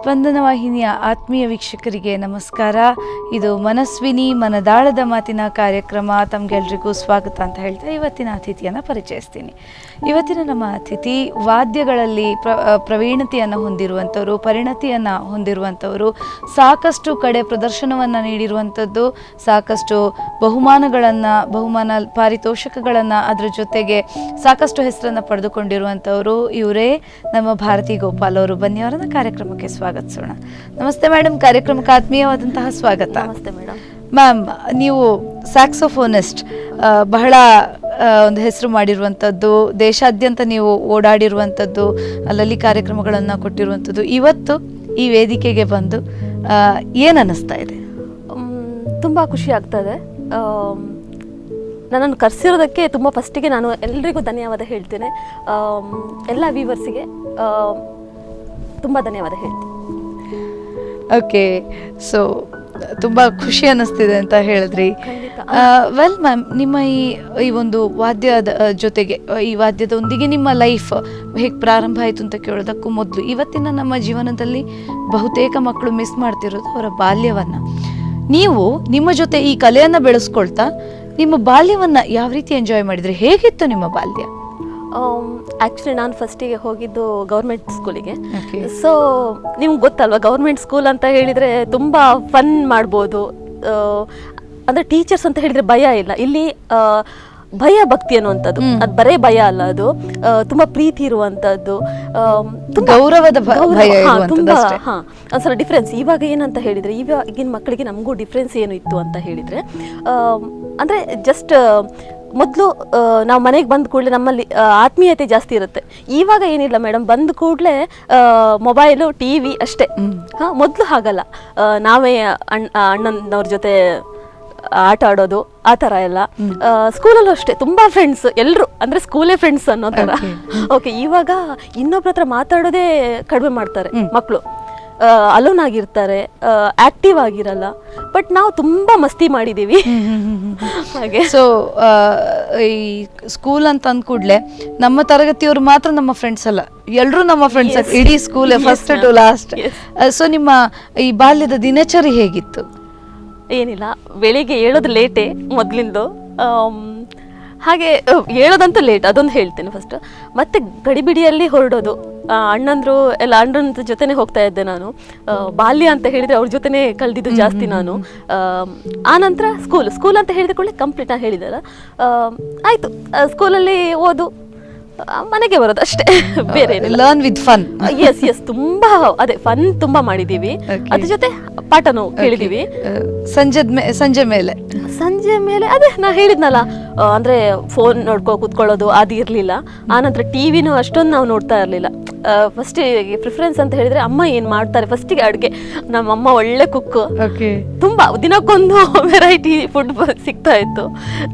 ಸ್ಪಂದನ ವಾಹಿನಿಯ ಆತ್ಮೀಯ ವೀಕ್ಷಕರಿಗೆ ನಮಸ್ಕಾರ. ಇದು ಮನಸ್ವಿನಿ ಮನದಾಳದ ಮಾತಿನ ಕಾರ್ಯಕ್ರಮ. ತಮಗೆಲ್ರಿಗೂ ಸ್ವಾಗತ ಅಂತ ಹೇಳ್ತಾ ಇವತ್ತಿನ ಅತಿಥಿಯನ್ನು ಪರಿಚಯಿಸ್ತೀನಿ. ಇವತ್ತಿನ ನಮ್ಮ ಅತಿಥಿ ವಾದ್ಯಗಳಲ್ಲಿ ಪ್ರವೀಣತೆಯನ್ನು ಹೊಂದಿರುವಂಥವರು, ಪರಿಣತಿಯನ್ನು ಹೊಂದಿರುವಂಥವರು, ಸಾಕಷ್ಟು ಕಡೆ ಪ್ರದರ್ಶನವನ್ನು ನೀಡಿರುವಂಥದ್ದು, ಸಾಕಷ್ಟು ಬಹುಮಾನ ಪಾರಿತೋಷಕಗಳನ್ನು ಅದರ ಜೊತೆಗೆ ಸಾಕಷ್ಟು ಹೆಸರನ್ನು ಪಡೆದುಕೊಂಡಿರುವಂಥವರು ಇವರೇ ನಮ್ಮ ಭಾರತಿ ಗೋಪಾಲ್ ಅವರು. ಬನ್ನಿ ಅವರನ್ನ ಕಾರ್ಯಕ್ರಮಕ್ಕೆ ಸ್ವಾಗತಿಸೋಣ. ನಮಸ್ತೆ ಮೇಡಮ್, ಕಾರ್ಯಕ್ರಮಕ್ಕೆ ಆತ್ಮೀಯವಾದಂತಹ ಸ್ವಾಗತ. ನಮಸ್ತೆ ಮೇಡಮ್. ಮ್ಯಾಮ್, ನೀವು ಸ್ಯಾಕ್ಸೋಫೋನಿಸ್ಟ್, ಬಹಳ ಒಂದು ಹೆಸರು ಮಾಡಿರುವಂಥದ್ದು, ದೇಶಾದ್ಯಂತ ನೀವು ಓಡಾಡಿರುವಂಥದ್ದು, ಅಲ್ಲಲ್ಲಿ ಕಾರ್ಯಕ್ರಮಗಳನ್ನು ಕೊಟ್ಟಿರುವಂಥದ್ದು. ಇವತ್ತು ಈ ವೇದಿಕೆಗೆ ಬಂದು ಏನು ಅನ್ನಿಸ್ತಾ ಇದೆ? ತುಂಬ ಖುಷಿ ಆಗ್ತಾ ಇದೆ. ನನ್ನನ್ನು ಕರೆಸಿರೋದಕ್ಕೆ ತುಂಬ ಫಸ್ಟಿಗೆ ನಾನು ಎಲ್ರಿಗೂ ಧನ್ಯವಾದ ಹೇಳ್ತೇನೆ. ಎಲ್ಲ ವ್ಯೂವರ್ಸಿಗೆ ತುಂಬ ಧನ್ಯವಾದ ಹೇಳ್ತೀನಿ. ಓಕೆ, ಸೊ ತುಂಬ ಖುಷಿ ಅನ್ನಿಸ್ತಿದೆ ಅಂತ ಹೇಳಿದ್ರಿ. ವೆಲ್ ಮ್ಯಾಮ್, ನಿಮ್ಮ ಈ ಒಂದು ವಾದ್ಯದ ಜೊತೆಗೆ, ಈ ವಾದ್ಯದೊಂದಿಗೆ ನಿಮ್ಮ ಲೈಫ್ ಹೇಗೆ ಪ್ರಾರಂಭ ಆಯಿತು ಅಂತ ಕೇಳೋದಕ್ಕೂ ಮೊದಲು, ಇವತ್ತಿನ ನಮ್ಮ ಜೀವನದಲ್ಲಿ ಬಹುತೇಕ ಮಕ್ಕಳು ಮಿಸ್ ಮಾಡ್ತಿರೋದು ಅವರ ಬಾಲ್ಯವನ್ನು. ನೀವು ನಿಮ್ಮ ಜೊತೆ ಈ ಕಲೆಯನ್ನು ಬೆಳೆಸ್ಕೊಳ್ತಾ ನಿಮ್ಮ ಬಾಲ್ಯವನ್ನು ಯಾವ ರೀತಿ ಎಂಜಾಯ್ ಮಾಡಿದ್ರಿ? ಹೇಗಿತ್ತು ನಿಮ್ಮ ಬಾಲ್ಯ? ಆ್ಯಕ್ಚುಲಿ ನಾನು ಫಸ್ಟಿಗೆ ಹೋಗಿದ್ದು ಗೌರ್ಮೆಂಟ್ ಸ್ಕೂಲಿಗೆ. ಸೊ ನಿಮ್ಗೆ ಗೊತ್ತಲ್ವ, ಗೌರ್ಮೆಂಟ್ ಸ್ಕೂಲ್ ಅಂತ ಹೇಳಿದರೆ ತುಂಬ ಫನ್ ಮಾಡ್ಬೋದು. ಅಂದರೆ ಟೀಚರ್ಸ್ ಅಂತ ಹೇಳಿದರೆ ಭಯ ಇಲ್ಲ. ಇಲ್ಲಿ ಭಯ ಭಕ್ತಿ ಅನ್ನುವಂಥದ್ದು, ಅದು ಬರೇ ಭಯ ಅಲ್ಲ, ಅದು ತುಂಬ ಪ್ರೀತಿ ಇರುವಂಥದ್ದು, ಗೌರವದ ತುಂಬ ಒಂದ್ಸಲ ಡಿಫ್ರೆನ್ಸ್. ಇವಾಗ ಏನಂತ ಹೇಳಿದರೆ, ಈಗಿನ ಮಕ್ಕಳಿಗೆ ನಮಗೂ ಡಿಫ್ರೆನ್ಸ್ ಏನು ಇತ್ತು ಅಂತ ಹೇಳಿದರೆ, ಅಂದರೆ ಜಸ್ಟ್ ಮೊದಲು ನಾವು ಮನೆಗೆ ಬಂದ ಕೂಡಲೇ ನಮ್ಮಲ್ಲಿ ಆತ್ಮೀಯತೆ ಜಾಸ್ತಿ ಇರುತ್ತೆ. ಇವಾಗ ಏನಿಲ್ಲ ಮೇಡಮ್, ಬಂದ ಕೂಡಲೇ ಮೊಬೈಲು, ಟಿ ವಿ ಅಷ್ಟೇ. ಮೊದಲು ಹಾಗಲ್ಲ, ನಾವೇ ಅಣ್ಣನವ್ರ ಜೊತೆ ಆಟ ಆಡೋದು, ಆ ಥರ ಎಲ್ಲ. ಸ್ಕೂಲಲ್ಲೂ ಅಷ್ಟೇ ತುಂಬ ಫ್ರೆಂಡ್ಸ್, ಎಲ್ಲರೂ ಅಂದರೆ ಸ್ಕೂಲೇ ಫ್ರೆಂಡ್ಸ್ ಅನ್ನೋ ಥರ. ಓಕೆ, ಇವಾಗ ಇನ್ನೊಬ್ರ ಹತ್ರ ಮಾತಾಡೋದೇ ಕಡಿಮೆ ಮಾಡ್ತಾರೆ ಮಕ್ಕಳು. ಅಲೋನ್ ಆಗಿರ್ತಾರೆ, ಆಕ್ಟಿವ್ ಆಗಿರಲ್ಲ. ಬಟ್ ನಾವು ತುಂಬ ಮಸ್ತಿ ಮಾಡಿದ್ದೀವಿ ಹಾಗೆ. ಸೊ ಈ ಸ್ಕೂಲ್ ಅಂತ ಅಂದ್ಕೂಡ್ಲೆ ನಮ್ಮ ತರಗತಿಯವರು ಮಾತ್ರ ನಮ್ಮ ಫ್ರೆಂಡ್ಸ್ ಅಲ್ಲ, ಎಲ್ಲರೂ ನಮ್ಮ ಫ್ರೆಂಡ್ಸ್, ಇಡೀ school first to last. So ನಿಮ್ಮ ಈ ಬಾಲ್ಯದ ದಿನಚರಿ ಹೇಗಿತ್ತು? ಏನಿಲ್ಲ, ಬೆಳಿಗ್ಗೆ ಏಳೋದು ಲೇಟೇ ಮೊದಲಿಂದು. ಹಾಗೆ ಹೇಳೋದಂತೂ ಲೇಟ್, ಅದೊಂದು ಹೇಳ್ತೇನೆ ಫಸ್ಟ್. ಮತ್ತೆ ಗಡಿಬಿಡಿಯಲ್ಲಿ ಹೊರಡೋದು. ಅಣ್ಣಂದ್ರು ಎಲ್ಲ ಅಣ್ಣನ ಜೊತೆನೆ ಹೋಗ್ತಾ ಇದ್ದೆ ನಾನು. ಬಾಲ್ಯ ಅಂತ ಹೇಳಿದರೆ ಅವ್ರ ಜೊತೆನೆ ಕಳೆದಿದ್ದು ಜಾಸ್ತಿ ನಾನು. ಆನಂತರ ಸ್ಕೂಲ್ ಅಂತ ಹೇಳಿದ ಕೂಡಲೇ ಕಂಪ್ಲೀಟ್ ನಾನು ಹೇಳಿದಲ್ಲ, ಆಯಿತು. ಸ್ಕೂಲಲ್ಲಿ ಓದು, ಮನೆಗೆ ಬರೋದು ಅಷ್ಟೇ, ಬೇರೆ ಲರ್ನ್ ವಿತ್ ಫನ್. ಎಸ್, ತುಂಬಾ ಅದೇ ಫನ್ ತುಂಬಾ ಮಾಡಿದೀವಿ. ಅದ್ರ ಜೊತೆ ಪಾಠನೂ ಕೇಳಿದೀವಿ. ಸಂಜೆ ಮೇಲೆ ಅದೇ ನಾ ಹೇಳಿದ್ನಲ್ಲ, ಅಂದ್ರೆ ಫೋನ್ ನೋಡ್ಕೊ ಕೂತ್ಕೊಳ್ಳೋದು ಅದು ಇರ್ಲಿಲ್ಲ. ಆನಂತರ ಟಿವಿನೂ ಅಷ್ಟೊಂದು ನಾವು ನೋಡ್ತಾ ಇರ್ಲಿಲ್ಲ. ಫಸ್ಟ್ ಪ್ರಿಫರೆನ್ಸ್ ಅಂತ ಹೇಳಿದ್ರೆ ಅಮ್ಮ ಏನ್ ಮಾಡ್ತಾರೆ ಫಸ್ಟಿಗೆ ಅಡುಗೆ. ನಮ್ಮಮ್ಮ ಒಳ್ಳೆ ಕುಕ್, ತುಂಬಾ ದಿನಕ್ಕೊಂದು ವೆರೈಟಿ ಫುಡ್ ಸಿಗ್ತಾ ಇತ್ತು.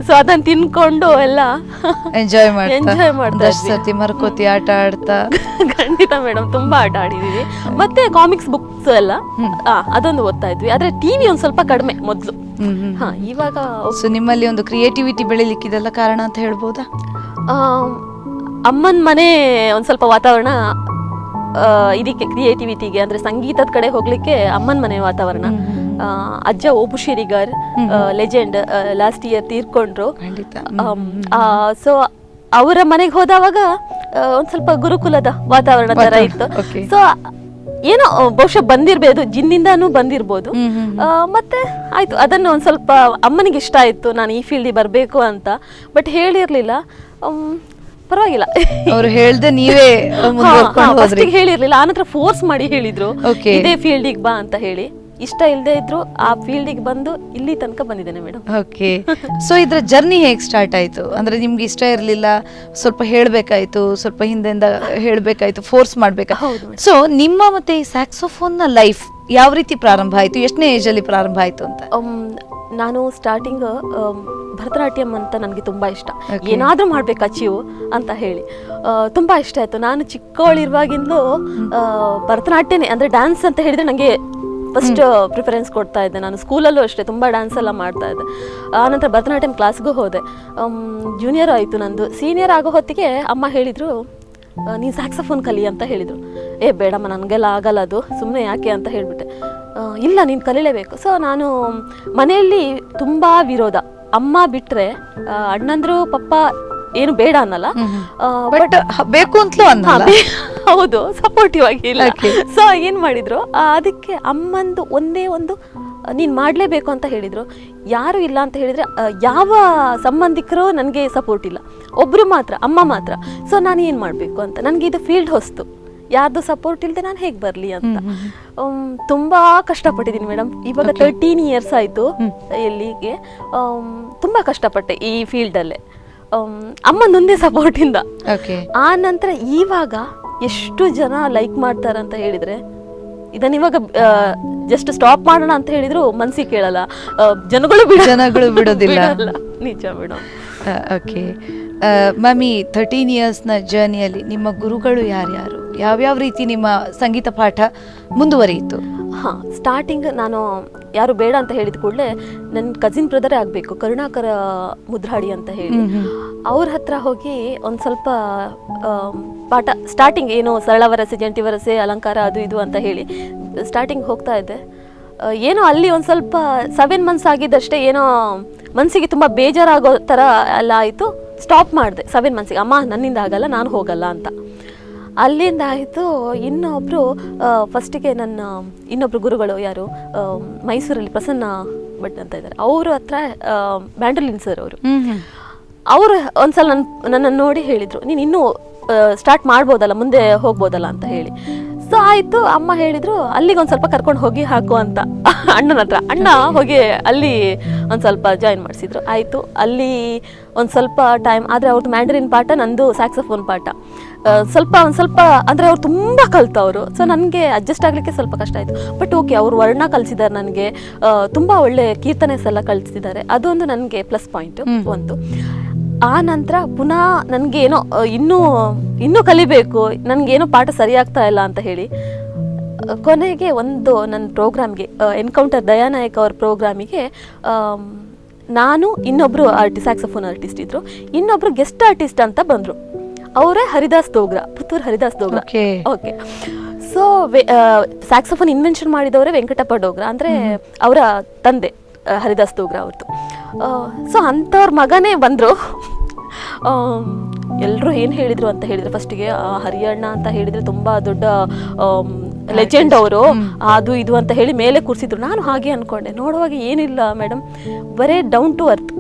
ಸೊ ಅದನ್ನ ತಿನ್ಕೊಂಡು ಎಲ್ಲ ಎಂಜಾಯ್ ಮಾಡ್ತಾ ಮರ್ಕೋತಿ ಆಟ ಆಡ್ತಾ. ಖಂಡಿತ ಮೇಡಮ್, ತುಂಬಾ ಆಟ ಆಡಿದೀವಿ. ಮತ್ತೆ ಕಾಮಿಕ್ಸ್ ಬುಕ್ಸ್ ಎಲ್ಲ ಅದೊಂದು ಓದ್ತಾ ಇದ್ವಿ. ಆದ್ರೆ ಟಿವಿ ಒಂದ್ ಸ್ವಲ್ಪ ಕಡಿಮೆ ಮೊದ್ಲು. ಇವಾಗ ಸೊ ನಿಮ್ಮಲ್ಲಿ ಒಂದು ಕ್ರಿಯೇಟಿವಿಟಿ ಬೆಳಿಲಿಕ್ಕಿದೆಲ್ಲ ಕಾರಣ ಅಂತ ಹೇಳ್ಬೋದಾ? ಅಮ್ಮನ ಮನೆ ಒಂದ್ ಸ್ವಲ್ಪ ವಾತಾವರಣ ಇದಕ್ಕೆ ಕ್ರಿಯೇಟಿವಿಟಿಗೆ, ಅಂದ್ರೆ ಸಂಗೀತದ ಕಡೆ ಹೋಗ್ಲಿಕ್ಕೆ ಅಮ್ಮನ ಮನೆ ವಾತಾವರಣ. ಅಜ್ಜ hope ಶಿರಿಗಾರ್, legend, last year ತೀರ್ಕೊಂಡ್ರು. So ಅವರ ಮನೆಗೆ ಹೋದವಾಗ ಒಂದ್ ಸ್ವಲ್ಪ ಗುರುಕುಲದ ವಾತಾವರಣ ತರ ಇತ್ತು. ಸೊ ಏನೋ ಬಹುಶಃ ಬಂದಿರ್ಬೋದು, ಜಿನ್ನಿಂದಾನು ಬಂದಿರ್ಬೋದು. ಮತ್ತೆ ಆಯ್ತು, ಅದನ್ನು ಒಂದ್ ಸ್ವಲ್ಪ ಅಮ್ಮನಿಗೆ ಇಷ್ಟ ಆಯ್ತು ನಾನು ಈ ಫೀಲ್ಡಿಗೆ ಬರ್ಬೇಕು ಅಂತ. ಬಟ್ ಹೇಳಿರ್ಲಿಲ್ಲ, ಪರವಾಗಿಲ್ಲ, ಅವ್ರು ಹೇಳ್ದೆ ನೀವೇ ಹೇಳಿರ್ಲಿಲ್ಲ. ಆನಂತರ ಫೋರ್ಸ್ ಮಾಡಿ ಹೇಳಿದ್ರು, ಇದೇ ಫೀಲ್ಡಿಗೆ ಬಾ ಅಂತ ಹೇಳಿ. ಇಷ್ಟ ಇಲ್ಲದೆ ಇದ್ರು ಆ ಫೀಲ್ಡಿಗೆ ಬಂದು ಇಲ್ಲಿ ತನಕ ಬಂದಿದ್ದೇನೆ ಮೇಡಮ್. ಓಕೆ, ಸೊ ಇದ್ರ ಜರ್ನಿ ಹೇಗೆ ಸ್ಟಾರ್ಟ್ ಆಯ್ತು? ಅಂದ್ರೆ ನಿಮ್ಗೆ ಇಷ್ಟ ಇರಲಿಲ್ಲ, ಸ್ವಲ್ಪ ಹೇಳ್ಬೇಕಾಯ್ತು, ಸ್ವಲ್ಪ ಹಿಂದೆಯಿಂದ ಹೇಳ್ಬೇಕಾಯ್ತು, ಫೋರ್ಸ್ ಮಾಡ್ಬೇಕಾಯ್ತು. ಸೊ ನಿಮ್ಮ ಮತ್ತೆ ಈ ಸ್ಯಾಕ್ಸೋಫೋನ್ ನ ಲೈಫ್ ಯಾವ ರೀತಿ ಪ್ರಾರಂಭ ಆಯ್ತು? ಎಷ್ಟನೇ ಏಜ್ ಅಲ್ಲಿ ಪ್ರಾರಂಭ ಆಯ್ತು ಅಂತ? ನಾನು ಸ್ಟಾರ್ಟಿಂಗ್ ಭರತನಾಟ್ಯಂ ಅಂತ ನನಗೆ ತುಂಬ ಇಷ್ಟ. ಏನಾದರೂ ಮಾಡ್ಬೇಕು ಅಚೀವ್ ಅಂತ ಹೇಳಿ ತುಂಬ ಇಷ್ಟ ಆಯಿತು. ನಾನು ಚಿಕ್ಕವಳಿರುವಾಗಿಂದಲೂ ಭರತನಾಟ್ಯನೇ, ಅಂದರೆ ಡ್ಯಾನ್ಸ್ ಅಂತ ಹೇಳಿದರೆ ನನಗೆ ಫಸ್ಟ್ ಪ್ರಿಫರೆನ್ಸ್ ಕೊಡ್ತಾ ಇದ್ದೆ. ನಾನು ಸ್ಕೂಲಲ್ಲೂ ಅಷ್ಟೇ ತುಂಬ ಡ್ಯಾನ್ಸ್ ಎಲ್ಲ ಮಾಡ್ತಾ ಇದ್ದೆ. ಆನಂತರ ಭರತನಾಟ್ಯಂ ಕ್ಲಾಸ್ಗೂ ಹೋದೆ. ಜೂನಿಯರ್ ಆಯಿತು ನಂದು. ಸೀನಿಯರ್ ಆಗೋ ಹೊತ್ತಿಗೆ ಅಮ್ಮ ಹೇಳಿದರು, ನೀನು ಸ್ಯಾಕ್ಸಫೋನ್ ಕಲಿ ಅಂತ ಹೇಳಿದರು. ಬೇಡಮ್ಮ ನನಗೆಲ್ಲ ಆಗಲ್ಲ ಅದು, ಸುಮ್ಮನೆ ಯಾಕೆ ಅಂತ ಹೇಳಿಬಿಟ್ಟೆ. ಇಲ್ಲ ನೀನು ಕಲೀಲೇಬೇಕು. ಸೊ ನಾನು ಮನೆಯಲ್ಲಿ ತುಂಬ ವಿರೋಧ. ಅಮ್ಮ ಬಿಟ್ಟರೆ ಅಣ್ಣಂದ್ರು ಪಪ್ಪ ಏನು ಬೇಡ ಅನ್ನಲ್ಲ, ಬಟ್ ಬೇಕು ಅಂತಲೂ ಅನ್ನಲ್ಲ. ಹೌದು, ಸಪೋರ್ಟಿವ್ ಆಗಿ ಇಲ್ಲ. ಸೊ ಏನು ಮಾಡಿದ್ರು, ಅದಕ್ಕೆ ಅಮ್ಮಂದು ಒಂದೇ ಒಂದು ನೀನು ಮಾಡಲೇಬೇಕು ಅಂತ ಹೇಳಿದರು. ಯಾರು ಇಲ್ಲ ಅಂತ ಹೇಳಿದರೆ ಯಾವ ಸಂಬಂಧಿಕರು ನನಗೆ ಸಪೋರ್ಟ್ ಇಲ್ಲ, ಒಬ್ಬರು ಮಾತ್ರ, ಅಮ್ಮ ಮಾತ್ರ. ಸೊ ನಾನು ಏನು ಮಾಡಬೇಕು ಅಂತ, ನನಗೆ ಇದು ಫೀಲ್ಡ್ ಹೊಸ್ತು, ಯಾರ್ದು ಸಪೋರ್ಟ್ ಇಲ್ಲದೆ ನಾನು ಹೇಗೆ ಬರಲಿ ಅಂತ ತುಂಬ ಕಷ್ಟಪಟ್ಟಿದ್ದೀನಿ ಮೇಡಮ್. ಇವಾಗ 13 years ಆಯಿತು ಎಲ್ಲಿಗೆ. ತುಂಬ ಕಷ್ಟಪಟ್ಟೆ ಈ ಫೀಲ್ಡಲ್ಲೇ, ಅಮ್ಮನೊಂದೇ ಸಪೋರ್ಟಿಂದ. ಆ ನಂತರ ಇವಾಗ ಎಷ್ಟು ಜನ ಲೈಕ್ ಮಾಡ್ತಾರಂತ ಹೇಳಿದರೆ, ಇದನ್ನ ಇವಾಗ ಜಸ್ಟ್ ಸ್ಟಾಪ್ ಮಾಡೋಣ ಅಂತ ಹೇಳಿದ್ರು ಮನ್ಸಿಗೆ ಕೇಳಲ್ಲ, ಜನಗಳು ಬಿಡೋದಿಲ್ಲ. ನಿಜ ಮೇಡಮ್. ಓಕೆ ಮ್ಯಾಮ್, ಈ 13 yearsನ ಜರ್ನಿಯಲ್ಲಿ ನಿಮ್ಮ ಗುರುಗಳು ಯಾರ್ಯಾರು, ಯಾವ್ಯಾವ ರೀತಿ ನಿಮ್ಮ ಸಂಗೀತ ಪಾಠ ಮುಂದುವರಿಯಿತು? ಹಾಂ, ಸ್ಟಾರ್ಟಿಂಗ್ ನಾನು ಯಾರು ಬೇಡ ಅಂತ ಹೇಳಿದ ಕೂಡಲೇ ನನ್ನ ಕಸಿನ್ ಬ್ರದರೇ ಆಗಬೇಕು, ಕರುಣಾಕರ ಮುದ್ರಾಡಿ ಅಂತ ಹೇಳಿ, ಅವ್ರ ಹತ್ರ ಹೋಗಿ ಒಂದು ಸ್ವಲ್ಪ ಪಾಠ ಸ್ಟಾರ್ಟಿಂಗ್ ಏನು ಸರಳ ವರಸೆ, ಜಂಟಿ ವರಸೆ, ಅಲಂಕಾರ ಅದು ಇದು ಅಂತ ಹೇಳಿ ಸ್ಟಾರ್ಟಿಂಗ್ ಹೋಗ್ತಾ ಇದ್ದೆ. ಏನೋ ಅಲ್ಲಿ ಒಂದು ಸ್ವಲ್ಪ 7 months ಆಗಿದ್ದಷ್ಟೇ ಏನೋ ಮನಸ್ಸಿಗೆ ತುಂಬ ಬೇಜಾರಾಗೋ ಥರ ಎಲ್ಲ ಆಯಿತು. ಸ್ಟಾಪ್ ಮಾಡಿದೆ 7 months. ಅಮ್ಮ ನನ್ನಿಂದ ಆಗಲ್ಲ, ನಾನು ಹೋಗಲ್ಲ ಅಂತ. ಅಲ್ಲಿಂದ ಆಯಿತು. ಇನ್ನೊಬ್ಬರು ಫಸ್ಟಿಗೆ ನನ್ನ ಇನ್ನೊಬ್ಬರು ಗುರುಗಳು ಯಾರು ಮೈಸೂರಲ್ಲಿ ಪ್ರಸನ್ನ ಭಟ್ ಅಂತ ಇದ್ದಾರೆ, ಅವ್ರ ಹತ್ರ ಬ್ಯಾಂಡಲಿನ್ ಸರ್ ಅವರು ಒಂದ್ಸಲ ನನ್ನನ್ನು ನೋಡಿ ಹೇಳಿದರು, ನೀನು ಇನ್ನೂ ಸ್ಟಾರ್ಟ್ ಮಾಡ್ಬೋದಲ್ಲ, ಮುಂದೆ ಹೋಗ್ಬೋದಲ್ಲ ಅಂತ ಹೇಳಿ. ಸೊ ಆಯಿತು, ಅಮ್ಮ ಹೇಳಿದರು ಅಲ್ಲಿಗೆ ಒಂದು ಸ್ವಲ್ಪ ಕರ್ಕೊಂಡು ಹೋಗಿ ಹಾಕು ಅಂತ ಅಣ್ಣನ ಹತ್ರ. ಅಣ್ಣ ಹೋಗಿ ಅಲ್ಲಿ ಒಂದು ಸ್ವಲ್ಪ ಜಾಯಿನ್ ಮಾಡಿಸಿದ್ರು. ಆಯಿತು, ಅಲ್ಲಿ ಒಂದು ಸ್ವಲ್ಪ ಟೈಮ್ ಆದರೆ ಅವ್ರದ್ದು ಮ್ಯಾಂಡರಿನ್ ಪಾಠ, ನಂದು ಸ್ಯಾಕ್ಸಫೋನ್ ಪಾಠ ಒಂದು ಸ್ವಲ್ಪ ಅಂದರೆ ಅವ್ರು ತುಂಬ ಕಲ್ತವರು. ಸೊ ನನಗೆ ಅಡ್ಜಸ್ಟ್ ಆಗಲಿಕ್ಕೆ ಸ್ವಲ್ಪ ಕಷ್ಟ ಆಯಿತು. ಬಟ್ ಓಕೆ, ಅವರು ವರ್ಣ ಕಲಿಸಿದ್ದಾರೆ ನನಗೆ, ತುಂಬ ಒಳ್ಳೆ ಕೀರ್ತನೆಸ್ ಎಲ್ಲ ಕಲಿಸಿದ್ದಾರೆ. ಅದೊಂದು ನನಗೆ ಪ್ಲಸ್ ಪಾಯಿಂಟು ಒಂದು. ಆ ನಂತರ ಪುನಃ ನನಗೇನೋ ಇನ್ನೂ ಕಲಿಬೇಕು, ನನಗೇನೋ ಪಾಠ ಸರಿಯಾಗ್ತಾ ಇಲ್ಲ ಅಂತ ಹೇಳಿ ಕೊನೆಗೆ ಒಂದು ನನ್ನ ಪ್ರೋಗ್ರಾಮ್ಗೆ ಎನ್ಕೌಂಟರ್ ದಯಾನಾಯಕ್ ಅವ್ರ ಪ್ರೋಗ್ರಾಮಿಗೆ ನಾನು ಇನ್ನೊಬ್ಬರು ಸ್ಯಾಕ್ಸಫೋನ್ ಆರ್ಟಿಸ್ಟ್ ಇದ್ದರು, ಇನ್ನೊಬ್ಬರು ಗೆಸ್ಟ್ ಆರ್ಟಿಸ್ಟ್ ಅಂತ ಬಂದರು. ಅವರೇ Haridas Dogra, Puttur Haridas Dogra. Okay, so saxophone invention ಮಾಡಿದವರೇ ವೆಂಕಟಪ್ಪ ಡೋಗ್ರ, ಅಂದರೆ ಅವರ ತಂದೆ ಹರಿದಾಸ್ ದೋಗ್ರ ಅವ್ರದ್ದು. ಸೊ ಅಂಥವ್ರ ಮಗನೇ ಬಂದರು. ಎಲ್ಲರೂ ಏನು ಹೇಳಿದರು ಅಂತ ಹೇಳಿದರೆ, ಫಸ್ಟಿಗೆ ಹರಿಯಣ್ಣ ಅಂತ ಹೇಳಿದರೆ ತುಂಬ ದೊಡ್ಡ ಲೆಜೆಂಡ್ ಅವರು, ಅದು ಇದು ಅಂತ ಹೇಳಿ ಮೇಲೆ ಕೂರಿಸಿದ್ರು. ನಾನು ಹಾಗೆ ಅಂದ್ಕೊಂಡೆ. ನೋಡುವಾಗ ಏನಿಲ್ಲ ಮೇಡಮ್, ಬರೇ ಡೌನ್ ಟು ಅರ್ತ್,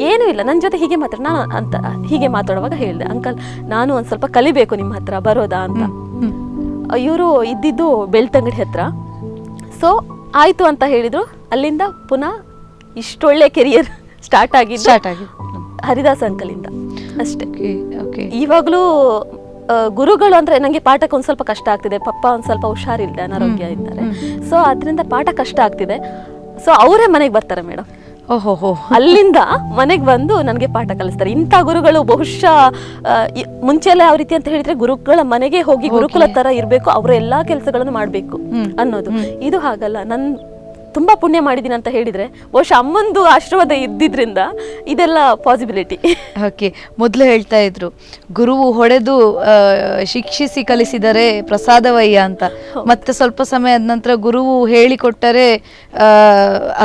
ಏನೂ ಇಲ್ಲ. ನನ್ನ ಜೊತೆ ಹೀಗೆ ನಾನು ಅಂತ ಹೀಗೆ ಮಾತಾಡುವಾಗ ಹೇಳಿದೆ, ಅಂಕಲ್ ನಾನು ಒಂದು ಸ್ವಲ್ಪ ಕಲಿಬೇಕು, ನಿಮ್ಮ ಹತ್ರ ಬರೋದಾ ಅಂತ. ಇವರು ಇದ್ದಿದ್ದು ಬೆಳ್ತಂಗಡಿ ಹತ್ರ. ಸೊ ಆಯಿತು ಅಂತ ಹೇಳಿದರು. ಅಲ್ಲಿಂದ ಪುನಃ ಇಷ್ಟೊಳ್ಳೆ ಕೆರಿಯರ್ ಸ್ಟಾರ್ಟ್ ಆಗಿದ್ದು ಹರಿದಾಸ್ ಅಂಕಲಿಂದ ಅಷ್ಟೇ. ಇವಾಗಲೂ ಗುರುಗಳು ಅಂದರೆ ನನಗೆ ಪಾಠಕ್ಕೆ ಒಂದು ಸ್ವಲ್ಪ ಕಷ್ಟ ಆಗ್ತಿದೆ. ಪಪ್ಪ ಒಂದು ಸ್ವಲ್ಪ ಹುಷಾರಿಲ್ಲದೆ, ಅನಾರೋಗ್ಯ ಇದ್ದಾರೆ. ಸೊ ಅದರಿಂದ ಪಾಠ ಕಷ್ಟ ಆಗ್ತಿದೆ. ಸೊ ಅವರೇ ಮನೆಗೆ ಬರ್ತಾರೆ ಮೇಡಮ್. ಓಹೋ, ಅಲ್ಲಿಂದ ಮನೆಗೆ ಬಂದು ನನಗೆ ಪಾಠ ಕಲಿಸ್ತಾರೆ. ಇಂಥ ಗುರುಗಳು ಬಹುಶಃ ಮುಂಚೆಲ್ಲ ಯಾವ ರೀತಿ ಅಂತ ಹೇಳಿದ್ರೆ, ಗುರುಗಳ ಮನೆಗೆ ಹೋಗಿ ಗುರುಕುಲ ತರ ಇರಬೇಕು, ಅವರ ಎಲ್ಲಾ ಕೆಲಸಗಳನ್ನು ಮಾಡಬೇಕು ಅನ್ನೋದು. ಇದು ಹಾಗಲ್ಲ. ತುಂಬಾ ಪುಣ್ಯ ಮಾಡಿದೀನಿ ಅಂತ ಹೇಳಿದ್ರೆ ಬಹುಶಃ ಅಮ್ಮಂದು ಆಶೀರ್ವಾದ ಇದ್ದಿದ್ರಿಂದ ಇದೆಲ್ಲ ಪಾಸಿಬಿಲಿಟಿ. ಓಕೆ, ಮೊದಲು ಹೇಳ್ತಾ ಇದ್ರು ಗುರುವು ಹೊಡೆದು ಶಿಕ್ಷಿಸಿ ಕಲಿಸಿದರೆ ಪ್ರಸಾದವಯ್ಯ ಅಂತ. ಮತ್ತೆ ಸ್ವಲ್ಪ ಸಮಯದ ನಂತರ ಗುರುವು ಹೇಳಿಕೊಟ್ಟರೆ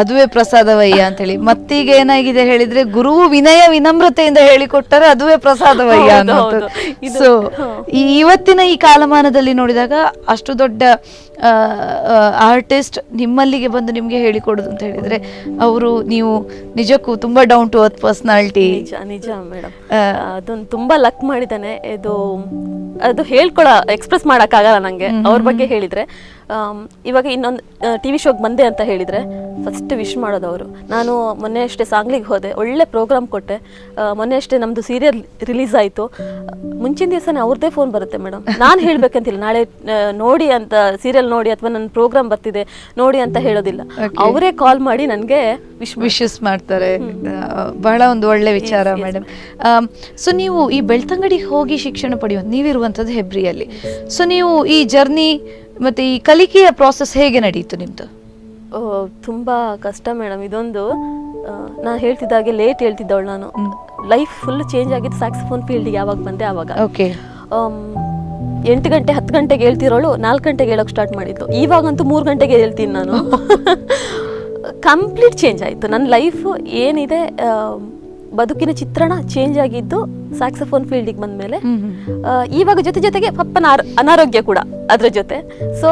ಅದುವೇ ಪ್ರಸಾದವಯ್ಯ ಅಂತ ಹೇಳಿ. ಮತ್ತೀಗ ಏನಾಗಿದೆ ಹೇಳಿದ್ರೆ, ಗುರುವು ವಿನಯ ವಿನಮ್ರತೆಯಿಂದ ಹೇಳಿಕೊಟ್ಟರೆ ಅದುವೇ ಪ್ರಸಾದವಯ್ಯ ಅನ್ನೋದು. ಸೊ ಇವತ್ತಿನ ಈ ಕಾಲಮಾನದಲ್ಲಿ ನೋಡಿದಾಗ ಅಷ್ಟು ದೊಡ್ಡ ಆರ್ಟಿಸ್ಟ್ ನಿಮ್ಮಲ್ಲಿಗೆ ಬಂದು ನಿಮ್ಗೆ ಹೇಳಿಕೊಡುದು ಅಂತ ಹೇಳಿದ್ರೆ, ನೀವು ನಿಜಕ್ಕೂ ತುಂಬಾ ಡೌನ್ ಟು ಅರ್ತ್ ಪರ್ಸನಾಲಿಟಿ. ನಿಜ ಮೇಡಮ್, ಅದೊಂದು ತುಂಬಾ ಲಕ್ ಮಾಡಿದ್ದಾನೆ. ಅದು ಎಕ್ಸ್ಪ್ರೆಸ್ ಮಾಡಕ್ಕಾಗಲ್ಲ ನಂಗೆ ಅವ್ರ ಬಗ್ಗೆ ಹೇಳಿದ್ರೆ. ಇವಾಗ ಇನ್ನೊಂದು ಟಿವಿ ಶೋಗೆ ಬಂದೆ ಅಂತ ಹೇಳಿದ್ರೆ ಫಸ್ಟ್ ವಿಶ್ ಮಾಡೋದು ಅವರು. ನಾನು ಮೊನ್ನೆ ಅಷ್ಟೇ ಸಾಂಗ್ಲಿಗೆ ಹೋದೆ, ಒಳ್ಳೆ ಪ್ರೋಗ್ರಾಮ್ ಕೊಟ್ಟೆ. ಮೊನ್ನೆ ಅಷ್ಟೇ ನಮ್ದು ಸೀರಿಯಲ್ ರಿಲೀಸ್ ಆಯಿತು. ಮುಂಚಿನ ದಿವಸನೇ ಅವ್ರದ್ದೇ ಫೋನ್ ಬರುತ್ತೆ ಮೇಡಮ್. ನಾನು ಹೇಳ್ಬೇಕಂತಿಲ್ಲ, ನಾಳೆ ನೋಡಿ ಅಂತ ಸೀರಿಯಲ್ ನೋಡಿ ಅಥವಾ ನನ್ನ ಪ್ರೋಗ್ರಾಮ್ ಬರ್ತಿದೆ ನೋಡಿ ಅಂತ ಹೇಳೋದಿಲ್ಲ. ಅವರೇ ಕಾಲ್ ಮಾಡಿ ನನಗೆ ವಿಶಸ್ ಮಾಡ್ತಾರೆ. ಬಹಳ ಒಂದು ಒಳ್ಳೆ ವಿಚಾರ ಮೇಡಮ್. ಸೊ ನೀವು ಈ ಬೆಳ್ತಂಗಡಿಗೆ ಹೋಗಿ ಶಿಕ್ಷಣ ಪಡೆಯುವಂಥ, ನೀವಿರುವಂಥದ್ದು ಹೆಬ್ರಿಯಲ್ಲಿ. ಸೊ ನೀವು ಈ ಜರ್ನಿ ಮತ್ತೆ ಈ ಕಲಿಕೆಯ ಪ್ರಾಸೆಸ್ ಹೇಗೆ ನಡೀತು ನಿಮ್ದು? ತುಂಬಾ ಕಷ್ಟ ಮೇಡಮ್. ಇದೊಂದು ನಾನು ಹೇಳ್ತಿದ್ದಾಗೆ ಲೇಟ್ ಹೇಳ್ತಿದ್ದವಳು ನಾನು. ಲೈಫ್ ಫುಲ್ ಚೇಂಜ್ ಆಗಿದ್ದು ಸ್ಯಾಕ್ಸಫೋನ್ ಫೀಲ್ಡ್ಗೆ ಯಾವಾಗ ಬಂದೆ ಆವಾಗ. ಓಕೆ, 8 ಗಂಟೆ 10 ಗಂಟೆಗೆ ಹೇಳ್ತಿರೋಳು 4 ಗಂಟೆಗೆ ಹೇಳೋಕೆ ಸ್ಟಾರ್ಟ್ ಮಾಡಿದ್ದು. ಇವಾಗಂತೂ 3 ಗಂಟೆಗೆ ಹೇಳ್ತೀನಿ ನಾನು. ಕಂಪ್ಲೀಟ್ ಚೇಂಜ್ ಆಯಿತು ನನ್ನ ಲೈಫ್ ಏನಿದೆ, ಬದುಕಿನ ಚಿತ್ರಣ ಚೇಂಜ್ ಆಗಿದ್ದು ಸ್ಯಾಕ್ಸಫೋನ್ ಫೀಲ್ಡಿಗೆ ಬಂದಮೇಲೆ. ಇವಾಗ ಜೊತೆಗೆ ಪಪ್ಪನ ಅನಾರೋಗ್ಯ ಕೂಡ ಅದ್ರ ಜೊತೆ. ಸೊ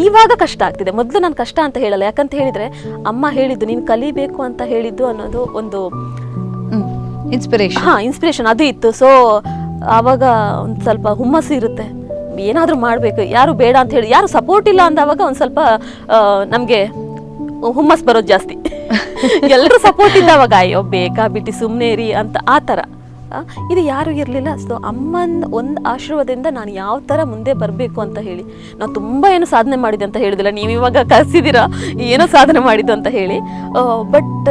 ಇವಾಗ ಕಷ್ಟ ಆಗ್ತಿದೆ. ಮೊದಲು ನಾನು ಕಷ್ಟ ಅಂತ ಹೇಳಲ್ಲ, ಯಾಕಂತ ಹೇಳಿದ್ರೆ ಅಮ್ಮ ಹೇಳಿದ್ದು ನೀನು ಕಲಿಬೇಕು ಅಂತ ಹೇಳಿದ್ದು ಅನ್ನೋದು ಒಂದು ಇನ್ಸ್ಪಿರೇಷನ್ ಅದು ಇತ್ತು. ಸೊ ಆವಾಗ ಒಂದು ಸ್ವಲ್ಪ ಹುಮ್ಮಸ್ಸು ಇರುತ್ತೆ, ಏನಾದರೂ ಮಾಡಬೇಕು, ಯಾರು ಬೇಡ ಅಂತ ಹೇಳಿ ಯಾರು ಸಪೋರ್ಟ್ ಇಲ್ಲ ಅಂದವಾಗ ಒಂದು ಸ್ವಲ್ಪ ನಮಗೆ ಹುಮ್ಮಸ್ ಬರೋದು ಜಾಸ್ತಿ. ಎಲ್ಲರೂ ಸಪೋರ್ಟ್ ಇದ್ದವಾಗ ಅಯ್ಯೋ ಬೇಕಾ ಬಿಟ್ಟು ಸುಮ್ಮನೆ ಇರಿ ಅಂತ ಆ ಥರ. ಇದು ಯಾರು ಇರಲಿಲ್ಲ. ಸೊ ಅಮ್ಮನ ಒಂದು ಆಶೀರ್ವಾದದಿಂದ ನಾನು ಯಾವ ಥರ ಮುಂದೆ ಬರಬೇಕು ಅಂತ ಹೇಳಿ, ನಾವು ತುಂಬ ಏನು ಸಾಧನೆ ಮಾಡಿದೆ ಅಂತ ಹೇಳಿದಿಲ್ಲ, ನೀವು ಇವಾಗ ಕಲಿಸಿದ್ದೀರಾ ಏನೋ ಸಾಧನೆ ಮಾಡಿದ್ದು ಅಂತ ಹೇಳಿ. ಬಟ್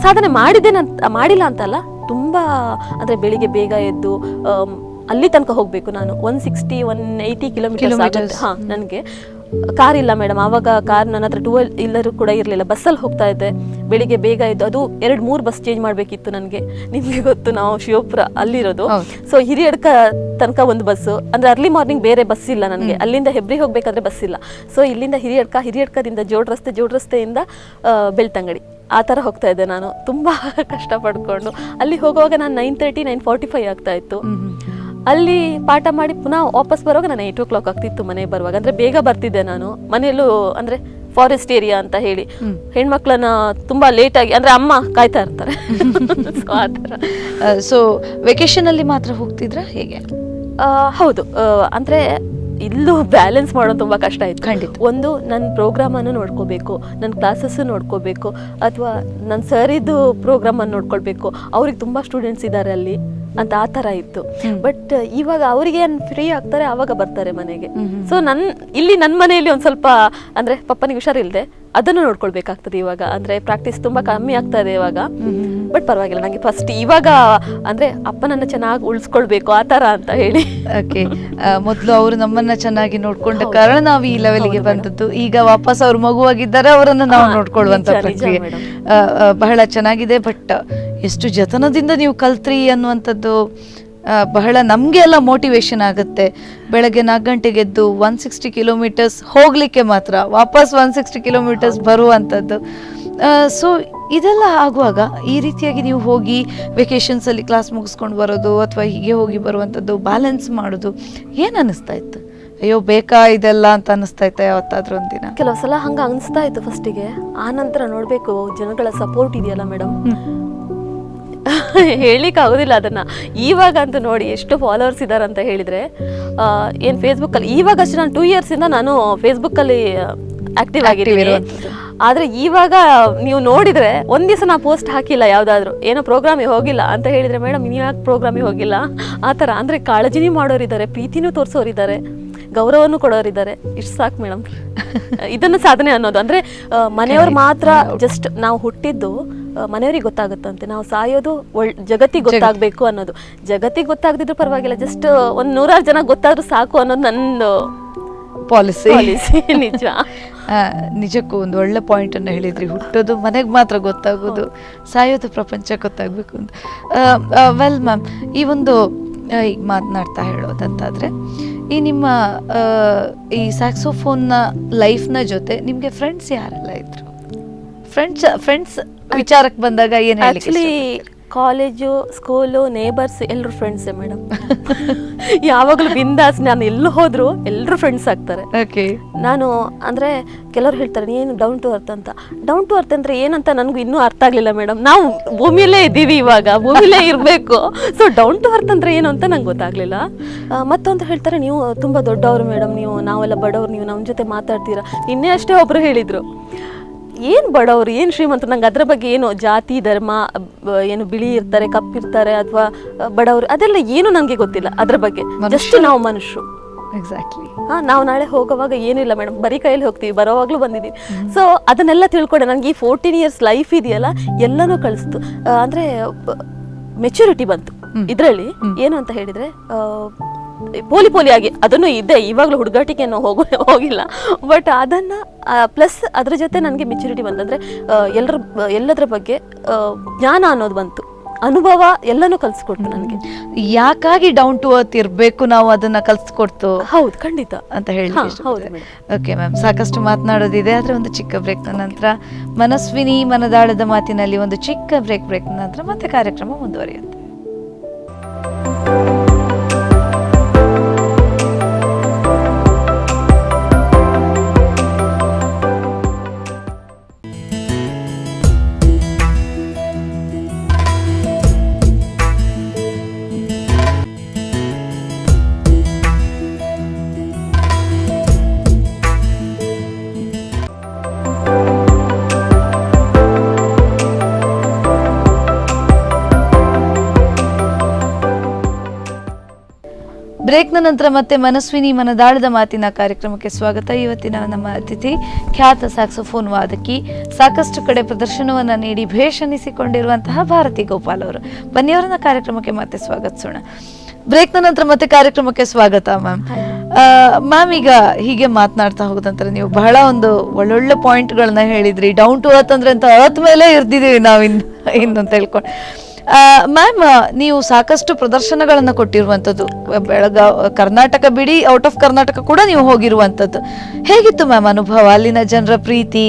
ಸಾಧನೆ ಮಾಡಿಲ್ಲ ಅಂತಲ್ಲ, ತುಂಬ ಅಂದರೆ ಬೆಳಿಗ್ಗೆ ಬೇಗ ಎದ್ದು ಅಲ್ಲಿ ತನಕ ಹೋಗಬೇಕು ನಾನು. 160-180 ಕಿಲೋಮೀಟರ್ಸ್ ಆಗುತ್ತೆ. ಹಾಂ, ನನಗೆ ಕಾರ್ ಇಲ್ಲ ಮೇಡಮ್. ಆವಾಗ ಕಾರ್ ನನ್ನ ಹತ್ರ 2 ವೀಲರ್ ಕೂಡ ಇರಲಿಲ್ಲ, ಬಸ್ಸಲ್ಲಿ ಹೋಗ್ತಾ ಇದ್ದೆ. ಬೆಳಿಗ್ಗೆ ಬೇಗ ಇದ್ದು ಅದು 2-3 ಬಸ್ ಚೇಂಜ್ ಮಾಡಬೇಕಿತ್ತು ನನಗೆ. ನಿಮಗೆ ಗೊತ್ತು ನಾವು ಶಿವಪುರ ಅಲ್ಲಿರೋದು. ಸೊ ಹಿರಿಯಡ್ಕ ತನಕ ಒಂದು ಬಸ್ಸು, ಅಂದರೆ ಅರ್ಲಿ ಮಾರ್ನಿಂಗ್ ಬೇರೆ ಬಸ್ ಇಲ್ಲ ನನಗೆ. ಅಲ್ಲಿಂದ ಹೆಬ್ರಿ ಹೋಗಬೇಕಾದ್ರೆ ಬಸ್ ಇಲ್ಲ. ಸೊ ಇಲ್ಲಿಂದ ಹಿರಿಯಡ್ಕದಿಂದ ಜೋಡ್ ರಸ್ತೆಯಿಂದ ಬೆಳ್ತಂಗಡಿ ಆ ಥರ ಹೋಗ್ತಾ ಇದ್ದೆ ನಾನು, ತುಂಬ ಕಷ್ಟಪಡ್ಕೊಂಡು. ಅಲ್ಲಿ ಹೋಗುವಾಗ ನಾನು 9:30-9:45 ಆಗ್ತಾ ಇತ್ತು. ಅಲ್ಲಿ ಪಾಠ ಮಾಡಿ ಪುನಃ ವಾಪಸ್ ಬರುವಾಗ ನಾನು 8 o'clock ಆಗ್ತಿತ್ತು ಮನೆಗೆ ಬರುವಾಗ. ಅಂದರೆ ಬೇಗ ಬರ್ತಿದ್ದೆ ನಾನು. ಮನೆಯಲ್ಲೂ ಅಂದರೆ ಫಾರೆಸ್ಟ್ ಏರಿಯಾ ಅಂತ ಹೇಳಿ ಹೆಣ್ಮಕ್ಳನ್ನ ತುಂಬ ಲೇಟಾಗಿ, ಅಂದರೆ ಅಮ್ಮ ಕಾಯ್ತಾ ಇರ್ತಾರೆ. ಸೊ ಆ ಥರ. ಸೊ ವೆಕೇಶನಲ್ಲಿ ಮಾತ್ರ ಹೋಗ್ತಿದ್ರಾ ಹೇಗೆ? ಹೌದು, ಅಂದರೆ ಇಲ್ಲೂ ಬ್ಯಾಲೆನ್ಸ್ ಮಾಡೋದು ತುಂಬ ಕಷ್ಟ ಆಯಿತು. ಖಂಡಿತ. ಒಂದು ನನ್ನ ಪ್ರೋಗ್ರಾಮನ್ನು ನೋಡ್ಕೋಬೇಕು, ನನ್ನ ಕ್ಲಾಸಸ್ಸು ನೋಡ್ಕೋಬೇಕು, ಅಥವಾ ನನ್ನ ಸರಿದು ಪ್ರೋಗ್ರಾಮನ್ನು ನೋಡ್ಕೊಳ್ಬೇಕು. ಅವ್ರಿಗೆ ತುಂಬ ಸ್ಟೂಡೆಂಟ್ಸ್ ಇದ್ದಾರೆ ಅಲ್ಲಿ ಅಂತ ಆ ಥರ ಇತ್ತು. ಬಟ್ ಇವಾಗ ಅವರಿಗೆ ಫ್ರೀ ಆಗ್ತಾರೆ ಆವಾಗ ಬರ್ತಾರೆ ಮನೆಗೆ. ಸೊ ಇಲ್ಲಿ ನನ್ನ ಮನೆಯಲ್ಲಿ ಒಂದು ಸ್ವಲ್ಪ ಅಂದರೆ ಪಪ್ಪನಿಗೆ ಹುಷಾರಿಲ್ಲದೆ ಅದನ್ನು ನೋಡ್ಕೊಳ್ಬೇಕಾಗ್ತದೆ ಇವಾಗ. ಅಂದರೆ ಪ್ರಾಕ್ಟೀಸ್ ತುಂಬ ಕಮ್ಮಿ ಆಗ್ತಾ ಇದೆ ಇವಾಗ. ಬಟ್ ಪರವಾಗಿಲ್ಲ, ನನಗೆ ಫಸ್ಟ್ ಇವಾಗ ಅಂದರೆ ಅಪ್ಪನನ್ನು ಚೆನ್ನಾಗಿ ಉಳಿಸ್ಕೊಳ್ಬೇಕು ಆ ಥರ ಅಂತ ಹೇಳಿ. ಓಕೆ, ಮೊದಲು ಅವರು ನಮ್ಮನ್ನ ಚೆನ್ನಾಗಿ ನೋಡ್ಕೊಂಡ ಕಾರಣ ನಾವು ಈ ಲೆವೆಲ್ಗೆ ಬಂದದ್ದು. ಈಗ ವಾಪಸ್ ಅವ್ರ ಮಗುವಾಗಿದ್ದಾರೆ, ಅವರನ್ನು ನಾವು ನೋಡ್ಕೊಳ್ಳುವಂತ ಪ್ರಕ್ರಿಯೆ ಬಹಳ ಚೆನ್ನಾಗಿದೆ. ಬಟ್ ಎಷ್ಟು ಜತನದಿಂದ ನೀವು ಕಲ್ತ್ರಿ ಅನ್ನುವಂಥದ್ದು ಬಹಳ ನಮಗೆ ಎಲ್ಲ ಮೋಟಿವೇಶನ್ ಆಗುತ್ತೆ. ಬೆಳಗ್ಗೆ 4 ಗಂಟೆಗೆ ಎದ್ದು 160 ಕಿಲೋಮೀಟರ್ಸ್ ಹೋಗಲಿಕ್ಕೆ ಮಾತ್ರ, ವಾಪಸ್ 160 ಕಿಲೋಮೀಟರ್ಸ್ ಬರುವಂಥದ್ದು. ಸೊ ಇದೆಲ್ಲ ಆಗುವಾಗ ಈ ರೀತಿಯಾಗಿ ನೀವು ಹೋಗಿ ವೆಕೇಶನ್ಸಲ್ಲಿ ಕ್ಲಾಸ್ ಮುಗಿಸ್ಕೊಂಡು ಬರೋದು ಅಥವಾ ಹೀಗೆ ಹೋಗಿ ಬರುವಂಥದ್ದು ಬ್ಯಾಲೆನ್ಸ್ ಮಾಡೋದು ಏನು ಅನ್ನಿಸ್ತಾ ಇತ್ತು? ಅಯ್ಯೋ ಬೇಕಾ ಇದೆಲ್ಲ ಅಂತ ಅನ್ನಿಸ್ತಾ ಇತ್ತಾ ಯಾವತ್ತಾದ್ರೂ ಒಂದಿನ? ಕೆಲವು ಸಲ ಹಂಗೆ ಅನಿಸ್ತಾ ಇತ್ತು ಫಸ್ಟಿಗೆ. ಆ ನಂತರ ನೋಡಬೇಕು ಜನಗಳ ಸಪೋರ್ಟ್ ಇದೆಯಲ್ಲ ಮೇಡಮ್, ಹೇಳಿಕ್ಕೆ ಆಗೋದಿಲ್ಲ ಅದನ್ನು. ಇವಾಗ ಅಂತೂ ನೋಡಿ ಎಷ್ಟು ಫಾಲೋವರ್ಸ್ ಇದ್ದಾರೆ ಅಂತ ಹೇಳಿದರೆ. ಏನು ಫೇಸ್ಬುಕ್ಕಲ್ಲಿ ಇವಾಗಷ್ಟು ನಾನು 2 ಇಯರ್ಸಿಂದ ನಾನು ಫೇಸ್ಬುಕ್ಕಲ್ಲಿ ಆ್ಯಕ್ಟಿವ್ ಆಗಿದ್ದೀನಿ. ಆದರೆ ಇವಾಗ ನೀವು ನೋಡಿದರೆ ಒಂದು ದಿವಸ ನಾ ಪೋಸ್ಟ್ ಹಾಕಿಲ್ಲ, ಯಾವುದಾದ್ರೂ ಏನೋ ಪ್ರೋಗ್ರಾಮಿಗೆ ಹೋಗಿಲ್ಲ ಅಂತ ಹೇಳಿದರೆ ಮೇಡಮ್ ನೀವು ಯಾಕೆ ಪ್ರೋಗ್ರಾಮಿಗೆ ಹೋಗಿಲ್ಲ ಆ ಥರ. ಅಂದರೆ ಕಾಳಜಿನೂ ಮಾಡೋರಿದ್ದಾರೆ, ಪ್ರೀತಿನೂ ತೋರಿಸೋರಿದ್ದಾರೆ, ಗೌರವನೂ ಕೊಡೋರಿದ್ದಾರೆ. ಇಷ್ಟು ಸಾಕು ಮೇಡಮ್. ಇದನ್ನು ಸಾಧನೆ ಅನ್ನೋದು. ಅಂದರೆ ಮನೆಯವ್ರು ಮಾತ್ರ ಜಸ್ಟ್ ನಾವು ಹುಟ್ಟಿದ್ದು ಮನೆಯವ್ರಿಗೆ ಗೊತ್ತಾಗುತ್ತಂತೆ, ನಾವು ಸಾಯೋದು ಜಗತ್ತಿಗೆ ಗೊತ್ತಾಗಬೇಕು ಅನ್ನೋದು. ಜಗತ್ತಿಗೆ ಗೊತ್ತಾಗದಿದ್ರು ಪರವಾಗಿಲ್ಲ, ಜಸ್ಟ್ ಒಂದು 100 ಜನ ಗೊತ್ತಾದ್ರೂ ಸಾಕು ಅನ್ನೋದು ನಂದು ಪಾಲಿಸಿ. ನಿಜ. ನಿಜಕ್ಕೂ ಒಂದು ಒಳ್ಳೆ ಪಾಯಿಂಟ್ ಅನ್ನು ಹೇಳಿದ್ರಿ. ಹುಟ್ಟೋದು ಮನೆಗೆ ಮಾತ್ರ ಗೊತ್ತಾಗೋದು, ಸಾಯೋದು ಪ್ರಪಂಚಕ್ಕೆ ಗೊತ್ತಾಗಬೇಕು ಅಂತ. ವೆಲ್ ಮ್ಯಾಮ್, ಈ ಒಂದು ಈಗ ಮಾತನಾಡ್ತಾ ಹೇಳೋದಂತಾದರೆ ಈ ನಿಮ್ಮ ಈ ಸ್ಯಾಕ್ಸೋಫೋನ್ನ ಲೈಫ್ನ ಜೊತೆ ನಿಮಗೆ ಫ್ರೆಂಡ್ಸ್ ಯಾರೆಲ್ಲ ಇದ್ರು? ಫ್ರೆಂಡ್ಸ್ ವಿಚಾರಕ್ಕೆ ಬಂದಾಗ ಏನು ಆ್ಯಕ್ಚುಲಿ ಕಾಲೇಜು, ಸ್ಕೂಲು, ನೇಬರ್ಸ್ ಎಲ್ಲರೂ ಫ್ರೆಂಡ್ಸೇ ಮೇಡಮ್. ಯಾವಾಗಲೂ ಬಿಂದಾಸ್, ನಾನು ಎಲ್ಲೂ ಹೋದ್ರು ಎಲ್ಲರೂ ಫ್ರೆಂಡ್ಸ್ ಆಗ್ತಾರೆ. ಓಕೆ. ನಾನು ಅಂದರೆ ಕೆಲವ್ರು ಹೇಳ್ತಾರೆ ನೀನು ಡೌನ್ ಟು ಅರ್ತ್ ಅಂತ. ಡೌನ್ ಟು ಅರ್ತ್ ಅಂದರೆ ಏನಂತ ನನಗೂ ಇನ್ನೂ ಅರ್ಥ ಆಗಲಿಲ್ಲ ಮೇಡಮ್. ನಾವು ಭೂಮಿಯಲ್ಲೇ ಇದ್ದೀವಿ, ಇವಾಗ ಭೂಮಿಲೇ ಇರಬೇಕು. ಸೊ ಡೌನ್ ಟು ಅರ್ತ್ ಅಂದರೆ ಏನು ಅಂತ ನಂಗೆ ಗೊತ್ತಾಗಲಿಲ್ಲ. ಮತ್ತೊಂದು ಹೇಳ್ತಾರೆ ನೀವು ತುಂಬ ದೊಡ್ಡವರು ಮೇಡಮ್, ನಾವೆಲ್ಲ ಬಡವರು, ನೀವು ನಮ್ಮ ಜೊತೆ ಮಾತಾಡ್ತೀರಾ. ನಿನ್ನೆ ಅಷ್ಟೇ ಒಬ್ಬರು ಹೇಳಿದರು, ಏನು ಬಡವರು ಏನು ಶ್ರೀಮಂತರು, ನಂಗೆ ಅದ್ರ ಬಗ್ಗೆ ಏನು ಜಾತಿ ಧರ್ಮ ಏನು ಬಿಳಿ ಇರ್ತಾರೆ ಕಪ್ಪಿರ್ತಾರೆ ಅಥವಾ ಬಡವರು ಅದೆಲ್ಲ ಏನು ನನಗೆ ಗೊತ್ತಿಲ್ಲ ಅದ್ರ ಬಗ್ಗೆ. ಜಸ್ಟ್ ನಾವು ಮನುಷ್ಯರು. ಎಕ್ಸಾಕ್ಟ್ಲಿ. ನಾವು ನಾಳೆ ಹೋಗುವಾಗ ಏನಿಲ್ಲ ಮೇಡಮ್, ಬರೀ ಕೈಯಲ್ಲಿ ಹೋಗ್ತೀವಿ, ಬರೋವಾಗ್ಲೂ ಬಂದಿದ್ದೀವಿ. ಸೊ ಅದನ್ನೆಲ್ಲ ತಿಳ್ಕೊಂಡೆ. ನನಗೆ ಈ 14 ಇಯರ್ಸ್ ಲೈಫ್ ಇದೆಯಲ್ಲ ಎಲ್ಲನೂ ಕಳಿಸ್ತು. ಅಂದರೆ ಮೆಚುರಿಟಿ ಬಂತು ಇದರಲ್ಲಿ. ಏನು ಅಂತ ಹೇಳಿದರೆ ಪೋಲಿ ಆಗಿ ಅದನ್ನು ಇದೆ, ಇವಾಗಲೂ ಹುಡುಗಾಟಿಗೆ ಹೋಗಿಲ್ಲ. ಬಟ್ ಅದನ್ನು ಪ್ಲಸ್ ಅದ್ರ ಜೊತೆ ನನಗೆ ಮೆಚುರಿಟಿ ಬಂತು. ಅಂದರೆ ಎಲ್ಲದ್ರ ಬಗ್ಗೆ ಜ್ಞಾನ ಅನ್ನೋದು ಬಂತು. ಅನುಭವ ಎಲ್ಲನೂ ಕಲಿಸ್ಕೊಡ್ತು ನನಗೆ. ಯಾಕಾಗಿ ಡೌನ್ ಟು ಅರ್ತ್ ಇರಬೇಕು ನಾವು ಅದನ್ನ ಕಲಿಸ್ಕೊಡ್ತು? ಹೌದು, ಖಂಡಿತ ಅಂತ ಹೇಳಿ. ಹೌದು. ಓಕೆ ಮ್ಯಾಮ್, ಸಾಕಷ್ಟು ಮಾತನಾಡೋದಿದೆ, ಆದರೆ ಒಂದು ಚಿಕ್ಕ ಬ್ರೇಕ್ನ ನಂತರ ಮನಸ್ವಿನಿ ಮನದಾಳದ ಮಾತಿನಲ್ಲಿ ಒಂದು ಚಿಕ್ಕ ಬ್ರೇಕ್ ನಂತರ ಮತ್ತೆ ಕಾರ್ಯಕ್ರಮ ಮುಂದುವರಿಯುತ್ತೆ. ಬ್ರೇಕ್ನ ನಂತರ ಮತ್ತೆ ಮನಸ್ವಿನಿ ಮನದಾಳದ ಮಾತಿನ ಕಾರ್ಯಕ್ರಮಕ್ಕೆ ಸ್ವಾಗತ. ಇವತ್ತಿನ ನಮ್ಮ ಅತಿಥಿ ಖ್ಯಾತ ಸ್ಯಾಕ್ಸೋಫೋನ್ ವಾದಕಿ, ಸಾಕಷ್ಟು ಕಡೆ ಪ್ರದರ್ಶನವನ್ನು ನೀಡಿ ಭೇಷಣಿಸಿಕೊಂಡಿರುವಂತಹ ಭಾರತಿ ಗೋಪಾಲ್ ಅವರು. ಬನ್ನಿ ಅವರನ್ನ ಕಾರ್ಯಕ್ರಮಕ್ಕೆ ಮತ್ತೆ ಸ್ವಾಗತಿಸೋಣ. ಬ್ರೇಕ್ನ ನಂತರ ಮತ್ತೆ ಕಾರ್ಯಕ್ರಮಕ್ಕೆ ಸ್ವಾಗತ ಮ್ಯಾಮ್. ಮ್ಯಾಮ್, ಈಗ ಹೀಗೆ ಮಾತನಾಡ್ತಾ ಹೋಗೋದಂತಾರೆ ನೀವು ಬಹಳ ಒಂದು ಒಳ್ಳೊಳ್ಳೆ ಪಾಯಿಂಟ್ಗಳನ್ನ ಹೇಳಿದ್ರಿ. ಡೌನ್ ಟು ಅರ್ತ್ ಅಂದ್ರೆ ಅಂತ ಅರ್ತ್ ಮೇಲೆ ಇರ್ದಿದ್ದೀವಿ ನಾವು ಇನ್ನು ಅಂತ ಹೇಳ್ಕೊಂಡು. ಮ್ಯಾಮ್, ನೀವು ಸಾಕಷ್ಟು ಪ್ರದರ್ಶನಗಳನ್ನು ಕೊಟ್ಟಿರುವಂಥದ್ದು, ಕರ್ನಾಟಕ ಬಿಡಿ, ಔಟ್ ಆಫ್ ಕರ್ನಾಟಕ ಕೂಡ ನೀವು ಹೋಗಿರುವಂಥದ್ದು. ಹೇಗಿತ್ತು ಮ್ಯಾಮ್ ಅನುಭವ? ಅಲ್ಲಿನ ಜನರ ಪ್ರೀತಿ,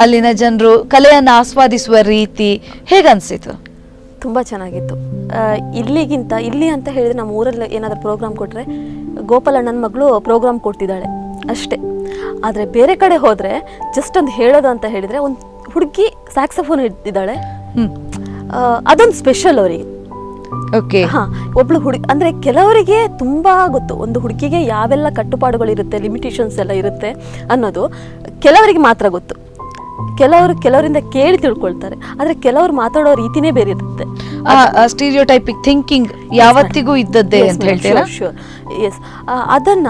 ಅಲ್ಲಿನ ಜನರು ಕಲೆಯನ್ನು ಆಸ್ವಾದಿಸುವ ರೀತಿ ಹೇಗನ್ಸಿತು? ತುಂಬ ಚೆನ್ನಾಗಿತ್ತು. ಇಲ್ಲಿ ಅಂತ ಹೇಳಿದ್ರೆ ನಮ್ಮ ಊರಲ್ಲಿ ಏನಾದರೂ ಪ್ರೋಗ್ರಾಮ್ ಕೊಟ್ಟರೆ ಗೋಪಾಲ್ ಅಣ್ಣನ ಮಗಳು ಪ್ರೋಗ್ರಾಮ್ ಕೊಡ್ತಿದ್ದಾಳೆ ಅಷ್ಟೇ. ಆದರೆ ಬೇರೆ ಕಡೆ ಹೋದರೆ ಜಸ್ಟ್ ಒಂದು ಹೇಳೋದು ಅಂತ ಹೇಳಿದರೆ, ಒಂದು ಹುಡುಗಿ ಸ್ಯಾಕ್ಸಫೋನ್ ಹಿಡಿದಿದ್ದಾಳೆ, ಅದೊಂದು ಸ್ಪೆಷಲ್ ಅವರಿಗೆ. ಓಕೆ, ಒಬ್ಳು ಹುಡುಗಿ ಅಂದರೆ ಕೆಲವರಿಗೆ ತುಂಬ ಗೊತ್ತು, ಒಂದು ಹುಡುಗಿಗೆ ಯಾವೆಲ್ಲ ಕಟ್ಟುಪಾಡುಗಳಿರುತ್ತೆ, ಲಿಮಿಟೇಷನ್ಸ್ ಎಲ್ಲ ಇರುತ್ತೆ ಅನ್ನೋದು ಕೆಲವರಿಗೆ ಮಾತ್ರ ಗೊತ್ತು. ಕೆಲವರಿಂದ ಕೇಳಿ ತಿಳ್ಕೊಳ್ತಾರೆ, ಆದರೆ ಕೆಲವರು ಮಾತಾಡೋ ರೀತಿನೇ ಬೇರೆ ಇರುತ್ತೆ. ಸ್ಟೀರಿಯೋಟೈಪಿಕ್ ಥಿಂಕಿಂಗ್ ಯಾವತ್ತಿಗೂ ಇದ್ದದ್ದೇ ಅಂತ ಹೇಳ್ತೀರಾ? Sure, yes. ಅದನ್ನ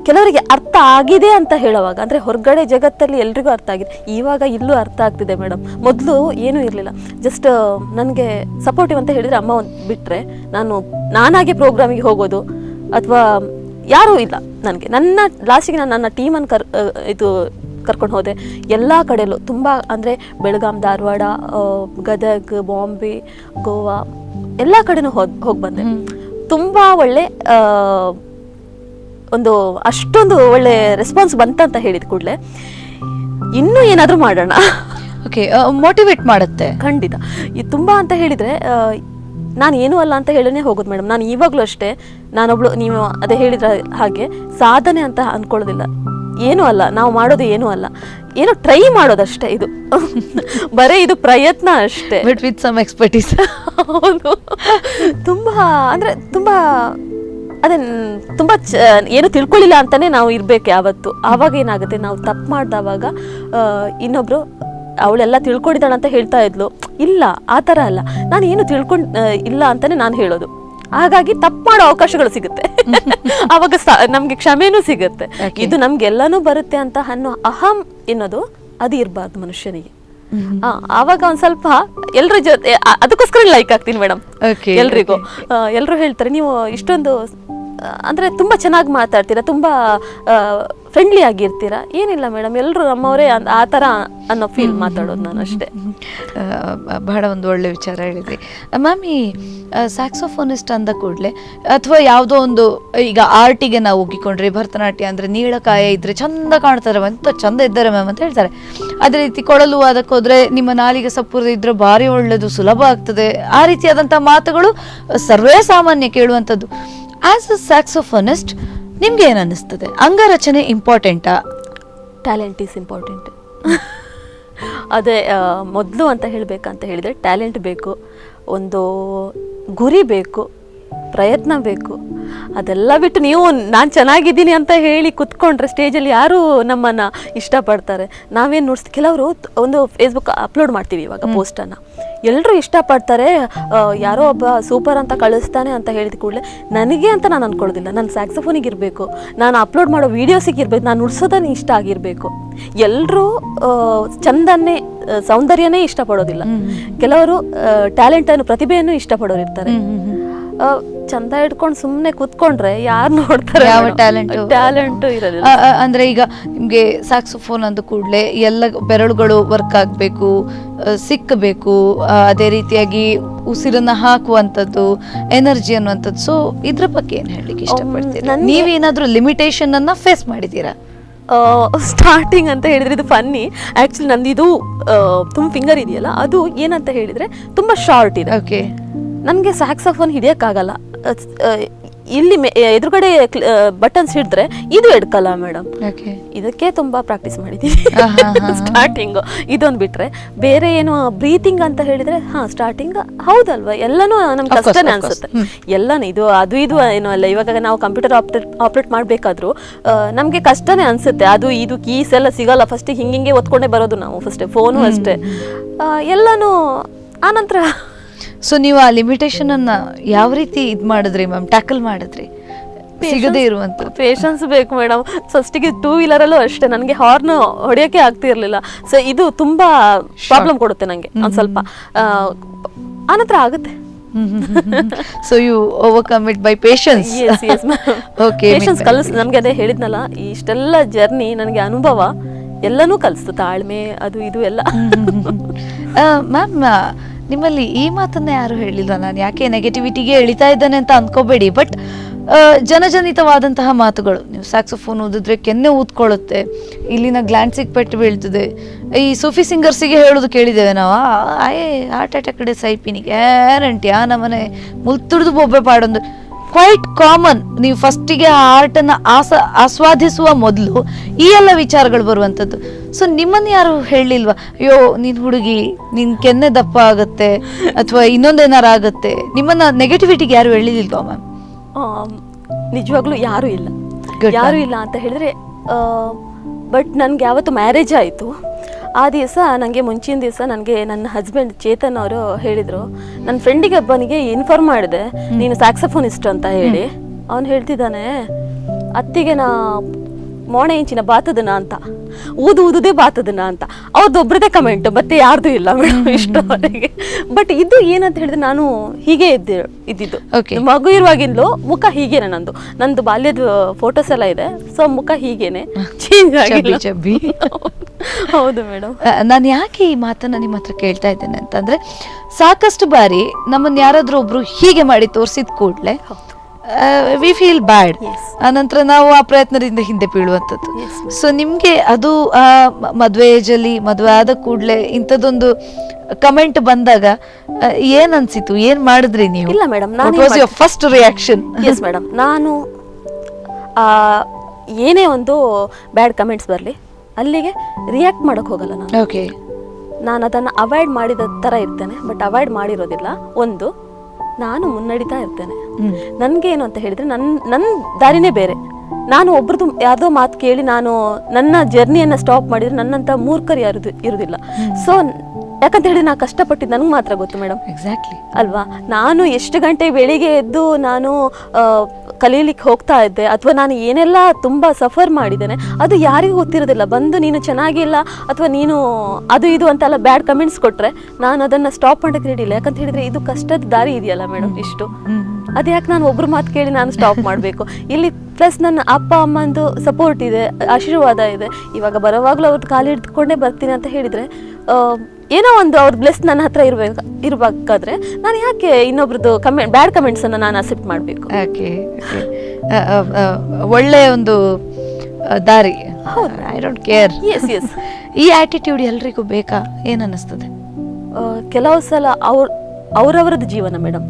ಕೆಲವರಿಗೆ ಅರ್ಥ ಆಗಿದೆ ಅಂತ ಹೇಳುವಾಗ, ಅಂದರೆ ಹೊರಗಡೆ ಜಗತ್ತಲ್ಲಿ ಎಲ್ರಿಗೂ ಅರ್ಥ ಆಗಿದೆ, ಇವಾಗ ಇಲ್ಲೂ ಅರ್ಥ ಆಗ್ತಿದೆ ಮೇಡಮ್. ಮೊದಲು ಏನೂ ಇರಲಿಲ್ಲ, ಜಸ್ಟ್ ನನಗೆ ಸಪೋರ್ಟಿವ್ ಅಂತ ಹೇಳಿದರೆ ಅಮ್ಮ ಬಿಟ್ಟರೆ ನಾನಾಗೆ ಪ್ರೋಗ್ರಾಮಿಗೆ ಹೋಗೋದು ಅಥವಾ ಯಾರೂ ಇಲ್ಲ ನನಗೆ. ಲಾಸ್ಟಿಗೆ ನಾನು ನನ್ನ ಟೀಮನ್ನು ಕರ್ಕೊಂಡು ಹೋದೆ. ಎಲ್ಲ ಕಡೆಯಲ್ಲೂ ತುಂಬ, ಅಂದರೆ ಬೆಳಗಾಂ, ಧಾರವಾಡ, ಗದಗ್, ಬಾಂಬೆ, ಗೋವಾ ಎಲ್ಲ ಕಡೆನೂ ಹೋಗಿ ಬಂದೆ. ತುಂಬ ಒಳ್ಳೆ ಒಂದು ಅಷ್ಟೊಂದು ಒಳ್ಳೆ ರೆಸ್ಪಾನ್ಸ್ ಬಂತಂತ ಹೇಳಿದ ಕೂಡಲೇ ಇನ್ನೂ ಏನಾದರೂ ಮಾಡೋಣ. ಓಕೆ, ಮೋಟಿವೇಟ್ ಮಾಡುತ್ತೆ ಖಂಡಿತ. ಇದು ತುಂಬ ಅಂತ ಹೇಳಿದರೆ ನಾನು ಏನೂ ಅಲ್ಲ ಅಂತ ಹೇಳೇ ಹೋಗೋದು ಮೇಡಮ್. ನಾನು ಇವಾಗಲೂ ಅಷ್ಟೇ, ನಾನೊಬ್ಳು, ನೀವು ಅದೇ ಹೇಳಿದ್ರ ಹಾಗೆ ಸಾಧನೆ ಅಂತ ಅಂದ್ಕೊಳ್ಳೋದಿಲ್ಲ. ಏನೂ ಅಲ್ಲ, ನಾವು ಮಾಡೋದು ಏನೂ ಅಲ್ಲ, ಏನೋ ಟ್ರೈ ಮಾಡೋದಷ್ಟೇ. ಇದು ಬರೀ ಇದು ಪ್ರಯತ್ನ ಅಷ್ಟೇ, ಬಟ್ ವಿತ್ ಸಮ್ ಎಕ್ಸ್ಪರ್ಟೀಸ್. ಹೌದು, ತುಂಬ ಅಂದರೆ ತುಂಬ ಅದೇ ತುಂಬ ಏನು ತಿಳ್ಕೊಳ್ಳಿಲ್ಲ ಅಂತಲೇ ನಾವು ಇರಬೇಕು ಯಾವತ್ತು. ಆವಾಗ ಏನಾಗುತ್ತೆ, ನಾವು ತಪ್ಪು ಮಾಡಿದವಾಗ ಇನ್ನೊಬ್ರು ಅವಳೆಲ್ಲ ತಿಳ್ಕೊಂಡಿದ್ದಾಳೆ ಅಂತ ಹೇಳ್ತಾ ಇದ್ಲು, ಇಲ್ಲ ಆ ಥರ ಅಲ್ಲ, ನಾನು ಏನು ಇಲ್ಲ ಅಂತಲೇ ನಾನು ಹೇಳೋದು. ಹಾಗಾಗಿ ತಪ್ಪು ಮಾಡೋ ಅವಕಾಶಗಳು ಸಿಗುತ್ತೆ, ಆವಾಗ ನಮ್ಗೆ ಕ್ಷಮೆನೂ ಸಿಗುತ್ತೆ. ಇದು ನಮ್ಗೆಲ್ಲಾನು ಬರುತ್ತೆ ಅಂತ ಅನ್ನೋ ಅಹಂ ಎನ್ನೋದು ಅದು ಇರಬಾರ್ದು ಮನುಷ್ಯನಿಗೆ. ಆವಾಗ ಒಂದ್ ಸ್ವಲ್ಪ ಎಲ್ರ ಜೊತೆ, ಅದಕ್ಕೋಸ್ಕರ ಲೈಕ್ ಆಗ್ತೀನಿ ಮೇಡಮ್ ಎಲ್ರಿಗೂ. ಎಲ್ರು ಹೇಳ್ತಾರೆ, ನೀವು ಇಷ್ಟೊಂದು ಅಂದ್ರೆ ತುಂಬಾ ಚೆನ್ನಾಗಿ ಮಾತಾಡ್ತೀರಾ, ತುಂಬಾ ಫ್ರೆಂಡ್ಲಿ ಆಗಿರ್ತೀರಾ. ಏನಿಲ್ಲ ಮೇಡಮ್, ಎಲ್ಲರೂ ನಮ್ಮವರೇ ಆ ಥರ ಅನ್ನೋ ಫೀಲ್ ಮಾತಾಡೋದು ನಾನು ಅಷ್ಟೇ. ಬಹಳ ಒಂದು ಒಳ್ಳೆ ವಿಚಾರ ಹೇಳಿದ್ರಿ ಮ್ಯಾಮ್. ಈ ಸ್ಯಾಕ್ಸೋಫೋನಿಸ್ಟ್ ಅಂದ ಕೂಡಲೇ ಅಥವಾ ಯಾವುದೋ ಒಂದು, ಈಗ ಆರ್ಟಿಗೆ ನಾವು ಒಗ್ಗಿಕೊಂಡ್ರೆ ಭರತನಾಟ್ಯ ಅಂದರೆ ನೀಳಕಾಯ ಇದ್ರೆ ಚಂದ ಕಾಣ್ತಾರೆ, ಅಂತ ಚಂದ ಇದ್ದಾರೆ ಮ್ಯಾಮ್ ಅಂತ ಹೇಳ್ತಾರೆ. ಅದೇ ರೀತಿ ಕೊಡಲು ಅದಕ್ಕೆ ಹೋದರೆ ನಿಮ್ಮ ನಾಲಿಗೆ ಸಪೂರ್ದ ಇದ್ರೆ ಭಾರಿ ಒಳ್ಳೆಯದು, ಸುಲಭ ಆಗ್ತದೆ, ಆ ರೀತಿಯಾದಂಥ ಮಾತುಗಳು ಸರ್ವೇ ಸಾಮಾನ್ಯ ಕೇಳುವಂಥದ್ದು. ಆಸ್ ಅ ಸ್ಯಾಕ್ಸೋಫೋನಿಸ್ಟ್ ನಿಮ್ಗೆ ಏನು ಅನ್ನಿಸ್ತದೆ? ಅಂಗರಚನೆ ಇಂಪಾರ್ಟೆಂಟಾ? Talent is important. ಅದೇ ಮೊದಲು ಅಂತ ಹೇಳಬೇಕಂತ ಹೇಳಿದರೆ ಟ್ಯಾಲೆಂಟ್ ಬೇಕು, ಒಂದು ಗುರಿ ಬೇಕು, ಪ್ರಯತ್ನ ಬೇಕು. ಅದೆಲ್ಲ ಬಿಟ್ಟು ನೀವು ನಾನು ಚೆನ್ನಾಗಿದ್ದೀನಿ ಅಂತ ಹೇಳಿ ಕುತ್ಕೊಂಡ್ರೆ ಸ್ಟೇಜಲ್ಲಿ ಯಾರು ನಮ್ಮನ್ನು ಇಷ್ಟಪಡ್ತಾರೆ? ನಾವೇನು ನೋಡಿಸ್ತೀವಿ, ಕೆಲವರು ಒಂದು ಫೇಸ್ಬುಕ್ ಅಪ್ಲೋಡ್ ಮಾಡ್ತೀವಿ ಇವಾಗ ಪೋಸ್ಟನ್ನು, ಎಲ್ಲರೂ ಇಷ್ಟಪಡ್ತಾರೆ, ಯಾರೋ ಒಬ್ಬ ಸೂಪರ್ ಅಂತ ಕಳಿಸ್ತಾನೆ ಅಂತ ಹೇಳಿದ ಕೂಡಲೇ ನನಗೆ ಅಂತ ನಾನು ಅಂದ್ಕೊಳ್ಳೋದಿಲ್ಲ. ನನ್ನ ಸ್ಯಾಕ್ಸೋಫೋನಿಗೆ ಇರಬೇಕು, ನಾನು ಅಪ್ಲೋಡ್ ಮಾಡೋ ವೀಡಿಯೋಸಿಗೆ ಇರಬೇಕು, ನಾನು ನುಡ್ಸೋದನ್ನೇ ಇಷ್ಟ ಆಗಿರಬೇಕು. ಎಲ್ಲರೂ ಚಂದನ್ನೇ, ಸೌಂದರ್ಯನೇ ಇಷ್ಟಪಡೋದಿಲ್ಲ. ಕೆಲವರು ಟ್ಯಾಲೆಂಟನ್ನು, ಪ್ರತಿಭೆಯನ್ನು ಇಷ್ಟಪಡೋರು ಇರ್ತಾರೆ. ಚಂದ ಇಟ್ಕೊಂಡು ಸುಮ್ಮನೆ ಕೂತ್ಕೊಂಡ್ರೆ ಯಾರು ನೋಡ್ತಾರೆ? ಯಾವ ಟ್ಯಾಲೆಂಟ್ ಇರೋದಿಲ್ಲ. ಅಂದ್ರೆ ಈಗ ನಿಮ್ಗೆ ಸ್ಯಾಕ್ಸೋಫೋನ್ ಅಂದ ಕೂಡಲೇ ಎಲ್ಲ ಬೆರಳುಗಳು ವರ್ಕ್ ಆಗ್ಬೇಕು, ಸಿಕ್ಕಬೇಕು, ಅದೇ ರೀತಿಯಾಗಿ ಉಸಿರನ್ನ ಹಾಕುವಂಥದ್ದು, ಎನರ್ಜಿ ಅನ್ನುವಂಥದ್ದು. ಸೊ ಇದ್ರ ಬಗ್ಗೆ ಏನ್ ಹೇಳಲಿಕ್ಕೆ ಇಷ್ಟಪಡ್ತೀರಾ? ನೀವೇನಾದ್ರೂ ಲಿಮಿಟೇಷನ್ ಅನ್ನ ಫೇಸ್ ಮಾಡಿದ್ದೀರಾ? ಸ್ಟಾರ್ಟಿಂಗ್ ಅಂತ ಹೇಳಿದ್ರೆ ಇದು ಫನ್ನಿ. ಆ್ಯಕ್ಚುಲಿ ನಂದು ಇದು ತುಂಬ ಫಿಂಗರ್ ಇದೆಯಲ್ಲ, ಅದು ಏನಂತ ಹೇಳಿದರೆ ತುಂಬ ಶಾರ್ಟ್ ಇದೆ. ಓಕೆ, ನನಗೆ ಸ್ಯಾಕ್ಸೋಫೋನ್ ಹಿಡಿಯೋಕ್ಕಾಗಲ್ಲ. ಇಲ್ಲಿ ಎದುರುಗಡೆ ಬಟನ್ಸ್ ಹಿಡಿದ್ರೆ ಇದು ಎಡ್ಕಲ್ಲ ಮೇಡಮ್. ಇದಕ್ಕೆ ತುಂಬಾ ಪ್ರಾಕ್ಟೀಸ್ ಮಾಡಿದ್ದೀನಿ ಸ್ಟಾರ್ಟಿಂಗ್. ಇದೊಂದು ಬಿಟ್ರೆ ಬೇರೆ ಏನು ಬ್ರೀತಿಂಗ್ ಅಂತ ಹೇಳಿದ್ರೆ ಸ್ಟಾರ್ಟಿಂಗ್ ಹೌದಲ್ವಾ, ಎಲ್ಲಾನು ನಮ್ಗೆ ಕಷ್ಟನೇ ಅನ್ಸುತ್ತೆ. ಎಲ್ಲಾನು ಇದು ಅದು ಇದು ಏನೋ ಅಲ್ಲ. ಇವಾಗ ನಾವು ಕಂಪ್ಯೂಟರ್ ಆಪ್ರೇಟ್ ಮಾಡ್ಬೇಕಾದ್ರೂ ನಮ್ಗೆ ಕಷ್ಟನೇ ಅನ್ಸುತ್ತೆ. ಅದು ಇದು ಕೀಸ್ ಎಲ್ಲ ಸಿಗಲ್ಲ. ಫಸ್ಟ್ ಹಿಂಗೆ ಒತ್ಕೊಂಡೇ ಬರೋದು ನಾವು, ಫಸ್ಟ್ ಫೋನು ಅಷ್ಟೇ, ಎಲ್ಲಾನು ಆನಂತರ. ಸೊ ನೀವು ಆ ಲಿಮಿಟೇಷನ್ ಅನ್ನ ಯಾವ ರೀತಿ ಇದ್ ಮಾಡಿದ್ರಿ ಮ್ಯಾಮ್, ಟ್ಯಾಕಲ್ ಮಾಡಿದ್ರಿ? ಸಿಗದೇ ಇರುವಂತ ಪೇಷನ್ಸ್ ಬೇಕು ಮೇಡಮ್. ಫಸ್ಟಿಗೆ 2 ವೀಲರಲ್ಲೂ ಅಷ್ಟೇ ನನಗೆ ಹಾರ್ನ್ ಹೊಡೆಯೋಕೆ ಆಗ್ತಿರ್ಲಿಲ್ಲ. ಸೊ ಇದು ತುಂಬಾ ಪ್ರಾಬ್ಲಮ್ ಕೊಡುತ್ತೆ ನನಗೆ ಒಂದ್ ಸ್ವಲ್ಪ. ಆನಂತರ ಆಗುತ್ತೆ. So you overcome it by patience. Okay, patience ನಮ್ಗೆ ಅದೇ ಹೇಳಿದ್ನಲ್ಲ, ಇಷ್ಟೆಲ್ಲ ಜರ್ನಿ ನನಗೆ ಅನುಭವ ಎಲ್ಲನೂ ಕಲಿಸ್ತು. ತಾಳ್ಮೆ ಅದು ಇದು ಎಲ್ಲ. ಮ್ಯಾಮ್, ನಿಮ್ಮಲ್ಲಿ ಈ ಮಾತನ್ನ ಯಾರು ಹೇಳಿಲ್ಲ. ನಾನು ಯಾಕೆ ನೆಗೆಟಿವಿಟಿಗೆ ಎಳಿತಾ ಇದ್ದಾನೆ ಅಂತ ಅನ್ಕೋಬೇಡಿ, ಬಟ್ ಜನಜನಿತವಾದಂತಹ ಮಾತುಗಳು. ನೀವು ಸ್ಯಾಕ್ಸೋಫೋನ್ ಊದಿದ್ರೆ ಕೆನ್ನೆ ಊದ್ಕೊಳ್ಳುತ್ತೆ, ಇಲ್ಲಿನ ಗ್ಲ್ಯಾಂಡ್ಸಿಗೆ ಪೆಟ್ಟು ಬೀಳ್ತದೆ. ಈ ಸೂಫಿ ಸಿಂಗರ್ಸಿಗೆ ಹೇಳೋದು ಕೇಳಿದ್ದೇವೆ ನಾವು, ಹಾರ್ಟ್ ಅಟ್ಯಾಕ್ ಕಡೆ ಸೈಪಿನಿ ಗ್ಯಾರಂಟಿ, ನಮ್ಮನೆ ಮುಲ್ತುಡ್ದು ಬೊಬ್ಬೆ ಪಾಡೊಂದು ಕ್ವೈಟ್ ಕಾಮನ್. ನೀವು ಫಸ್ಟಿಗೆ ಆ ಆರ್ಟನ್ನು ಆಸ್ವಾದಿಸುವ ಮೊದಲು ಈ ಎಲ್ಲ ವಿಚಾರಗಳು ಬರುವಂಥದ್ದು. ಸೊ ನಿಮ್ಮನ್ನು ಯಾರು ಹೇಳಲಿಲ್ವಾ, ಅಯ್ಯೋ ನೀನು ಹುಡುಗಿ, ನಿನ್ ಕೆನ್ನೆ ದಪ್ಪ ಆಗುತ್ತೆ ಅಥವಾ ಇನ್ನೊಂದೇನಾರು ಆಗುತ್ತೆ? ನಿಮ್ಮನ್ನ ನೆಗೆಟಿವಿಟಿಗೆ ಯಾರು ಹೇಳಿಲ್ವಾ ಮ್ಯಾಮ್? ನಿಜವಾಗ್ಲೂ ಯಾರೂ ಇಲ್ಲ. ಯಾರೂ ಇಲ್ಲ ಅಂತ ಹೇಳಿದ್ರೆ, ಬಟ್ ನನಗೆ ಯಾವತ್ತು ಮ್ಯಾರೇಜ್ ಆಯಿತು ಆ ದಿವಸ, ನನಗೆ ಮುಂಚಿನ ದಿವಸ ನನಗೆ ನನ್ನ ಹಸ್ಬೆಂಡ್ ಚೇತನ್ ಅವರು ಹೇಳಿದರು. ನನ್ನ ಫ್ರೆಂಡಿಗೆ ಒಬ್ಬನಿಗೆ ಇನ್ಫಾರ್ಮ್ ಮಾಡಿದೆ, ನೀನು ಸ್ಯಾಕ್ಸೋಫೋನಿಸ್ಟ್ ಅಂತ ಹೇಳಿ. ಅವನು ಹೇಳ್ತಿದ್ದಾನೆ, ಅತ್ತಿಗೆ ನಾ ಮೋಣೆ ಇಂಚಿನ ಬಾತದನ ಅಂತ, ಊದುದೇ ಬಾತದನ ಅಂತ. ಅವ್ರದ್ದೊಬ್ರದೇ ಕಮೆಂಟ್, ಮತ್ತೆ ಯಾರ್ದು ಇಲ್ಲ ಮೇಡಮ್ ಇಷ್ಟವರೆಗೆ. ಬಟ್ ಇದು ಏನಂತ ಹೇಳಿದ್ರೆ, ನಾನು ಹೀಗೆ ಇದ್ದಿದ್ದು. ಮಗು ಇರುವಾಗಿಂದಲೂ ಮುಖ ಹೀಗೇನೆ. ನಂದು ಬಾಲ್ಯದ ಫೋಟೋಸ್ ಎಲ್ಲ ಇದೆ. ಸೊ ಮುಖ ಹೀಗೇನೆ, ಚೇಂಜ್ ಆಗಿಲ್ಲ. ಹೌದು ಮೇಡಮ್. ನಾನು ಯಾಕೆ ಈ ಮಾತನ್ನ ನಿಮ್ಮ ಹತ್ರ ಕೇಳ್ತಾ ಇದ್ದೇನೆ ಅಂತಂದ್ರೆ, ಸಾಕಷ್ಟು ಬಾರಿ ನಮ್ಮನ್ನ ಯಾರಾದ್ರೂ ಒಬ್ರು ಹೀಗೆ ಮಾಡಿ ತೋರಿಸಿದ ಕೂಡಲೇ ವಿ ಫೀಲ್ ಬ್ಯಾಡ್. ಆನಂತರ ನಾವು ಆ ಪ್ರಯತ್ನದಿಂದ ಹಿಂದೆ ಬೀಳುವಂಥದ್ದು. ಸೊ ನಿಮ್ಗೆ ಅದು ಮದುವೆ ಏಜಲ್ಲಿ, ಮದುವೆ ಆದ ಕೂಡಲೇ ಇಂಥದ್ದೊಂದು ಕಮೆಂಟ್ ಬಂದಾಗ ಏನ್ ಅನ್ಸಿತು, ಏನ್ ಮಾಡಿದ್ರಿ ನೀವು? ಇಲ್ಲ madam, first reaction? Yes madam, ನಾನು ಏನೇ ಒಂದು ಬ್ಯಾಡ್ ಕಮೆಂಟ್ಸ್ ಬರಲಿ ಅಲ್ಲಿಗೆ ರಿಯಾಕ್ಟ್ ಮಾಡಕ್ ಹೋಗಲ್ಲ ನಾನು. ಓಕೆ, ನಾನು ಅದನ್ನು ಅವಾಯ್ಡ್ ಮಾಡಿದ ಥರ ಇರ್ತೇನೆ. ಬಟ್ ಅವಾಯ್ಡ್ ಮಾಡಿರೋದಿಲ್ಲ. ಒಂದು, ನಾನು ಮುನ್ನಡಿತಾ ಇರ್ತೇನೆ. ನನ್ಗೇನು ಅಂತ ಹೇಳಿದ್ರೆ, ನನ್ನ ದಾರಿನೇ ಬೇರೆ. ನಾನು ಒಬ್ರದ್ದು ಯಾವುದೋ ಮಾತು ಕೇಳಿ ನಾನು ನನ್ನ ಜರ್ನಿಯನ್ನು ಸ್ಟಾಪ್ ಮಾಡಿದ್ರೆ ನನ್ನಂತ ಮೂರ್ಖರು ಯಾರು ಇರುವುದಿಲ್ಲ. ಸೊ ಯಾಕಂತ ಹೇಳಿದ್ರೆ, ನಾನು ಕಷ್ಟಪಟ್ಟಿದ್ದು ನನಗೆ ಮಾತ್ರ ಗೊತ್ತು ಮೇಡಮ್. ಎಕ್ಸಾಕ್ಟ್ಲಿ ಅಲ್ವಾ? ನಾನು ಎಷ್ಟು ಗಂಟೆ ಬೆಳಿಗ್ಗೆ ಎದ್ದು ನಾನು ಕಲೀಲಿಕ್ಕೆ ಹೋಗ್ತಾ ಇದ್ದೆ, ಅಥವಾ ನಾನು ಏನೆಲ್ಲ ತುಂಬ ಸಫರ್ ಮಾಡಿದ್ದೇನೆ, ಅದು ಯಾರಿಗೂ ಗೊತ್ತಿರೋದಿಲ್ಲ. ಬಂದು ನೀನು ಚೆನ್ನಾಗಿಲ್ಲ ಅಥವಾ ನೀನು ಅದು ಇದು ಅಂತೆಲ್ಲ ಬ್ಯಾಡ್ ಕಮೆಂಟ್ಸ್ ಕೊಟ್ಟರೆ ನಾನು ಅದನ್ನು ಸ್ಟಾಪ್ ಮಾಡೋಕ್ಕೆ ರೆಡಿ ಇಲ್ಲ. ಯಾಕಂತ ಹೇಳಿದ್ರೆ, ಇದು ಕಷ್ಟದ ದಾರಿ ಇದೆಯಲ್ಲ ಮೇಡಮ್ ಇಷ್ಟು. ಅದು ಯಾಕೆ ನಾನು ಒಬ್ರು ಮಾತು ಕೇಳಿ ನಾನು ಸ್ಟಾಪ್ ಮಾಡಬೇಕು? ಇಲ್ಲಿ ಪ್ಲಸ್ ನನ್ನ ಅಪ್ಪ ಅಮ್ಮಂದು ಸಪೋರ್ಟ್ ಇದೆ, ಆಶೀರ್ವಾದ ಇದೆ. ಇವಾಗ ಬರೋವಾಗಲೂ ಅವ್ರದ್ದು ಕಾಲು ಹಿಡ್ಕೊಂಡೇ ಬರ್ತೀನಿ ಅಂತ ಹೇಳಿದರೆ, ಏನೋ ಒಂದು ಅವ್ರ ಬ್ಲೆಸ್ ನನ್ನ ಹತ್ರ ಇರಬೇಕಾದ್ರೆ ನಾನು ಯಾಕೆ ಇನ್ನೊಬ್ರದ್ದು ಬ್ಯಾಡ್ ಕಮೆಂಟ್ಸನ್ನು ನಾನು ಅಕ್ಸೆಪ್ಟ್ ಮಾಡಬೇಕು? ಒಳ್ಳೆಯ ಒಂದು ದಾರಿ. I don't care. Yes yes. ಈ ಆಟಿಟ್ಯೂಡ್ ಎಲ್ರಿಗೂ ಬೇಕಾ? ಏನ್ ಅನ್ನಿಸ್ತದೆ? ಕೆಲವು ಸಲ ಅವರವರದ್ದು ಜೀವನ ಮೇಡಮ್.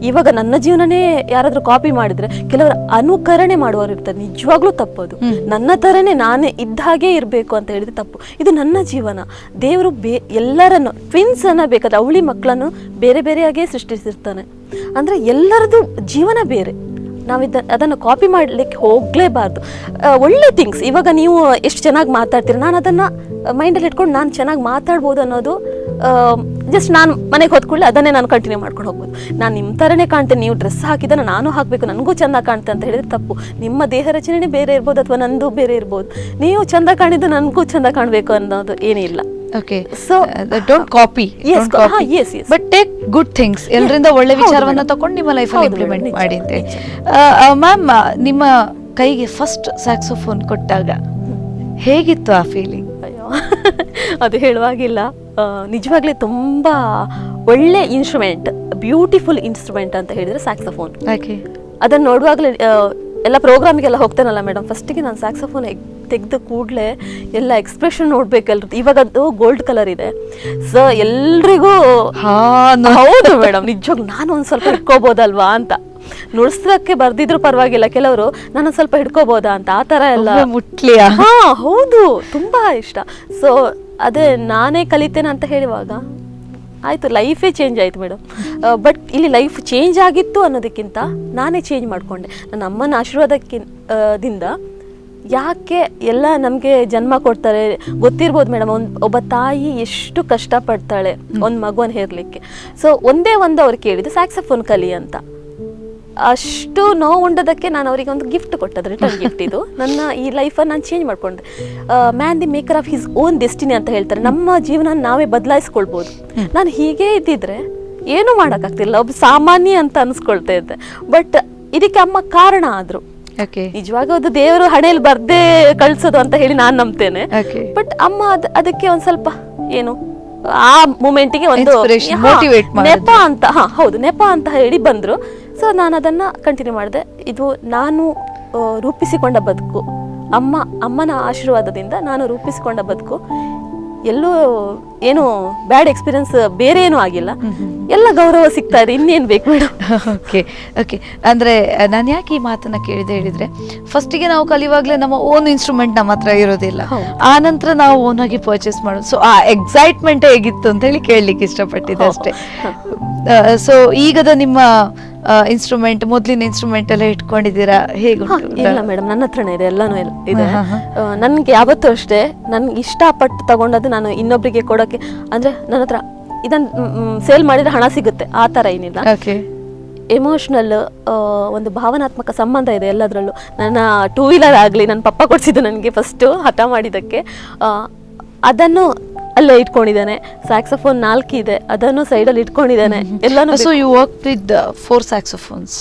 ಇವಾಗ ನನ್ನ ಜೀವನನೇ ಯಾರಾದ್ರೂ ಕಾಪಿ ಮಾಡಿದ್ರೆ ಕೆಲವರು ಅನುಕರಣೆ ಮಾಡುವವರು ಇರ್ತಾರೆ. ನಿಜವಾಗ್ಲೂ ತಪ್ಪದು. ನನ್ನ ತರನೇ ನಾನೇ ಇದ್ದ ಹಾಗೆ ಇರಬೇಕು ಅಂತ ಹೇಳಿದ್ರೆ ತಪ್ಪು. ಇದು ನನ್ನ ಜೀವನ. ದೇವರು ಎಲ್ಲರನ್ನು, ಟ್ವಿನ್ಸ್ ಅನ್ನ ಬೇಕಾದ್ರೆ ಅವಳಿ ಮಕ್ಕಳನ್ನು ಬೇರೆ ಬೇರೆಯಾಗೇ ಸೃಷ್ಟಿಸಿರ್ತಾನೆ. ಅಂದ್ರೆ ಎಲ್ಲರದ್ದು ಜೀವನ ಬೇರೆ. ಅದನ್ನು ಕಾಪಿ ಮಾಡಲಿಕ್ಕೆ ಹೋಗಲೇಬಾರ್ದು. ಒಳ್ಳೆ ಥಿಂಗ್ಸ್, ಇವಾಗ ನೀವು ಎಷ್ಟು ಚೆನ್ನಾಗಿ ಮಾತಾಡ್ತೀರಿ, ನಾನು ಅದನ್ನು ಮೈಂಡಲ್ಲಿ ಇಟ್ಕೊಂಡು ನಾನು ಚೆನ್ನಾಗಿ ಮಾತಾಡ್ಬೋದು ಅನ್ನೋದು ಜಸ್ಟ್ ನಾನು ಮನೆಗೆ ಹೊತ್ಕೊಳ್ಳಿ ಅದನ್ನೇ ನಾನು ಕಂಟಿನ್ಯೂ ಮಾಡ್ಕೊಂಡು ಹೋಗ್ಬೋದು. ನಾನು ನಿಮ್ಮ ಥರನೇ ಕಾಣ್ತೇನೆ, ನೀವು ಡ್ರೆಸ್ ಹಾಕಿದ್ದನ್ನು ನಾನು ಹಾಕಬೇಕು, ನನಗೂ ಚೆಂದ ಕಾಣ್ತೆ ಅಂತ ಹೇಳಿದ್ರೆ ತಪ್ಪು. ನಿಮ್ಮ ದೇಹ ರಚನೆ ಬೇರೆ ಇರ್ಬೋದು ಅಥವಾ ನಂದು ಬೇರೆ ಇರ್ಬೋದು. ನೀವು ಚೆಂದ ಕಾಣಿದ್ದು ನನಗೂ ಚೆಂದ ಕಾಣಬೇಕು ಅನ್ನೋದು ಏನೇ ಇಲ್ಲ. Okay, so don't copy, yes, but take good things, ಎಲ್ಲರಿಂದ ಒಳ್ಳೆ ವಿಚಾರವನ್ನ ತಗೊಂಡು ನಿಮ್ಮ ಲೈಫಲ್ಲಿ ಇಂಪ್ಲಿಮೆಂಟ್ ಮಾಡಿ ಅಂತ ಹೇಳಿ. ಮ್ಯಾಮ್, ನಿಮ್ಮ ಕೈಗೆ ಫಸ್ಟ್ ಸ್ಯಾಕ್ಸೋಫೋನ್ ಕೊಟ್ಟಾಗ ಹೇಗಿತ್ತು ಆ ಫೀಲಿಂಗ್? ಅಯ್ಯೋ, ಅದು ಹೇಳುವಾಗಿಲ್ಲ. ನಿಜವಾಗ್ಲೂ ತುಂಬಾ ಒಳ್ಳೆ ಇನ್ಸ್ಟ್ರೂಮೆಂಟ್, ಬ್ಯೂಟಿಫುಲ್ ಇನ್ಸ್ಟ್ರೂಮೆಂಟ್ ಅಂತ ಹೇಳಿದ್ರೆ ಸ್ಯಾಕ್ಸೋಫೋನ್. ಅದನ್ನ ನೋಡುವಾಗಲೇ ಎಲ್ಲ ಪ್ರೋಗ್ರಾಮಿಗೆಲ್ಲ ಹೋಗ್ತೇನಲ್ಲ ಮೇಡಮ್, ಫಸ್ಟಿಗೆ ನಾನು ಸ್ಯಾಕ್ಸೋಫೋನ್ ತೆಗೆದ ಕೂಡಲೇ ಎಲ್ಲ ಎಕ್ಸ್ಪ್ರೆಷನ್ ನೋಡ್ಬೇಕಲ್ರ. ಇವಾಗ ಅದು ಗೋಲ್ಡ್ ಕಲರ್ ಇದೆ, ಸೊ ಎಲ್ರಿಗೂ ಹೌದು ಮೇಡಮ್, ನಿಜವಾಗ್ಲೂ ನಾನು ಒಂದ್ ಸ್ವಲ್ಪ ಹಿಡ್ಕೋಬೋದಲ್ವಾ ಅಂತ. ನುಡಿಸೋದಕ್ಕೆ ಬರ್ದಿದ್ರು ಪರವಾಗಿಲ್ಲ, ಕೆಲವರು ನಾನು ಸ್ವಲ್ಪ ಹಿಡ್ಕೋಬೋದಾ ಅಂತ, ಆ ತರ ಎಲ್ಲ ಮುಟ್ಲಿಯಾ? ಹಾ ಹೌದು, ತುಂಬಾ ಇಷ್ಟ. ಸೊ ಅದೇ ನಾನೇ ಕಲಿತೇನೆ ಅಂತ ಹೇಳುವಾಗ ಆಯ್ತು, ಲೈಫೇ ಚೇಂಜ್ ಆಯ್ತು ಮೇಡಮ್. ಬಟ್ ಇಲ್ಲಿ ಲೈಫ್ ಚೇಂಜ್ ಆಗಿತ್ತು ಅನ್ನೋದಕ್ಕಿಂತ ನಾನೇ ಚೇಂಜ್ ಮಾಡಿಕೊಂಡೆ. ನನ್ನ ಅಮ್ಮನ ಆಶೀರ್ವಾದದಿಂದ ಯಾಕೆ ಎಲ್ಲ ನಮಗೆ ಜನ್ಮ ಕೊಡ್ತಾರೆ ಗೊತ್ತಿರ್ಬೋದು ಮೇಡಮ್. ಒಬ್ಬ ತಾಯಿ ಎಷ್ಟು ಕಷ್ಟಪಡ್ತಾಳೆ ಒಂದು ಮಗುವನ್ನು ಹೇರ್ಲಿಕ್ಕೆ. ಸೊ ಒಂದೇ ಒಂದು ಅವ್ರು ಕೇಳಿದ್ದು ಸ್ಯಾಕ್ಸೋಫೋನ್ ಕಲಿ ಅಂತ. ಅಷ್ಟು ನೋವು ಉಂಡದಕ್ಕೆ ನಾನು ಅವರಿಗೆ ಒಂದು ಗಿಫ್ಟ್ ಕೊಟ್ಟದ್ದು, ರಿಟರ್ನ್ ಗಿಫ್ಟ್. ಇದು ನನ್ನ ಈ ಲೈಫನ್ನು ನಾನು ಚೇಂಜ್ ಮಾಡ್ಕೊಂಡೆ. Man the maker of his own destiny ಅಂತ ಹೇಳ್ತಾರೆ. ನಮ್ಮ ಜೀವನ ನಾವೇ ಬದಲಾಯಿಸ್ಕೊಳ್ಬೋದು. ನಾನು ಹೀಗೆ ಇದ್ದಿದ್ರೆ ಏನು ಮಾಡೋಕ್ಕಾಗ್ತಿಲ್ಲ, ಒಬ್ಬ ಸಾಮಾನ್ಯ ಅಂತ ಅನ್ಸ್ಕೊಳ್ತಾ ಇದ್ದೆ. ಬಟ್ ಇದಕ್ಕೆ ಅಮ್ಮ ಕಾರಣ ಆದ್ರು. ನಿಜವಾಗ ಅದು ದೇವರು ಹಣೆಯಲ್ಲಿ ಬರ್ದೇ ಕಳ್ಸೋದು ಅಂತ ಹೇಳಿ ನಾನು ನಂಬ್ತೇನೆ. ಬಟ್ ಅಮ್ಮ ಅದಕ್ಕೆ ಒಂದ್ ಸ್ವಲ್ಪ ಏನು ಆ ಮೂಮೆಂಟಿಗೆ ಒಂದು ನೆಪ ಅಂತ, ಹೌದು, ನೆಪ ಅಂತ ಹೇಳಿ ಬಂದ್ರು. ಸೊ ನಾನು ಅದನ್ನ ಕಂಟಿನ್ಯೂ ಮಾಡಿದೆ. ಇದು ನಾನು ರೂಪಿಸಿಕೊಂಡ ಬದುಕು, ಅಮ್ಮನ ಆಶೀರ್ವಾದದಿಂದ ನಾನು ರೂಪಿಸಿಕೊಂಡ ಬದುಕು. ಎಲ್ಲೂ ಏನು ಬ್ಯಾಡ್ ಎಕ್ಸ್ಪೀರಿಯನ್ಸ್ ಬೇರೆ ಏನೂ ಆಗಿಲ್ಲ, ಎಲ್ಲ ಗೌರವ ಸಿಗ್ತಾ ಇದೆ, ಇನ್ನೇನು ಬೇಕು ಮೇಡಮ್. ಓಕೆ, ಅಂದ್ರೆ ನಾನು ಯಾಕೆ ಈ ಮಾತನ್ನ ಕೇಳಿದೆ ಹೇಳಿದ್ರೆ, ಫಸ್ಟಿಗೆ ನಾವು ಕಲಿಯುವಾಗಲೇ ನಮ್ಮ ಓನ್ ಇನ್ಸ್ಟ್ರೂಮೆಂಟ್ ನಮ್ಮ ಹತ್ರ ಇರೋದಿಲ್ಲ, ಆ ನಂತರ ನಾವು ಓನ್ ಆಗಿ ಪರ್ಚೇಸ್ ಮಾಡೋದು. ಸೊ ಆ ಎಕ್ಸೈಟ್ಮೆಂಟ್ ಹೇಗಿತ್ತು ಅಂತ ಹೇಳಿ ಕೇಳಲಿಕ್ಕೆ ಇಷ್ಟಪಟ್ಟಿದ್ದೆ ಅಷ್ಟೇ. ಸೊ ಈಗದ ನಿಮ್ಮ ಇನ್ಸ್ಟ್ರೂಮೆಂಟ್, ಮೊದಲಿನ ಇನ್ಸ್ಟ್ರೂಮೆಂಟ್ ಎಲ್ಲ ಇಟ್ಕೊಂಡಿದ್ದೀರಾ? ಹೇಗೆ? ಇಲ್ಲ ಮೇಡಮ್, ನನ್ನ ಹತ್ರನೇ ಇದೆ, ಎಲ್ಲಾನು ಇದೆ. ನನ್ಗೆ ಯಾವತ್ತೂ ಅಷ್ಟೇ, ನನ್ಗೆ ಇಷ್ಟಪಟ್ಟು ತಗೊಂಡದ್ದು ನಾನು ಇನ್ನೊಬ್ರಿಗೆ ಕೊಡೋಕೆ, ಅಂದ್ರೆ ನನ್ನ ಹತ್ರ ಇದನ್ನ ಸೇಲ್ ಮಾಡಿದ್ರೆ ಹಣ ಸಿಗುತ್ತೆ ಆ ತರ ಏನಿಲ್ಲ. ಎಮೋಷನಲ್ ಒಂದು ಭಾವನಾತ್ಮಕ ಸಂಬಂಧ ಇದೆ ಎಲ್ಲದರಲ್ಲೂ. ನನ್ನ 2 ವೀಲರ್ ಆಗಲಿ ನನ್ನ ಪಪ್ಪ ಕೊಡಿಸಿದ್ದು ನನಗೆ ಫಸ್ಟು ಹಠ ಮಾಡಿದ್ದಕ್ಕೆ, ಅದನ್ನು ಅಲ್ಲೇ ಇಟ್ಕೊಂಡಿದ್ದಾನೆ. ಸ್ಯಾಕ್ಸೋಫೋನ್ 4 ಇದೆ, ಅದನ್ನು ಸೈಡಲ್ಲಿ ಇಟ್ಕೊಂಡಿದ್ದಾನೆ. ಎಲ್ಲಾನು. So you work with 4 saxophones?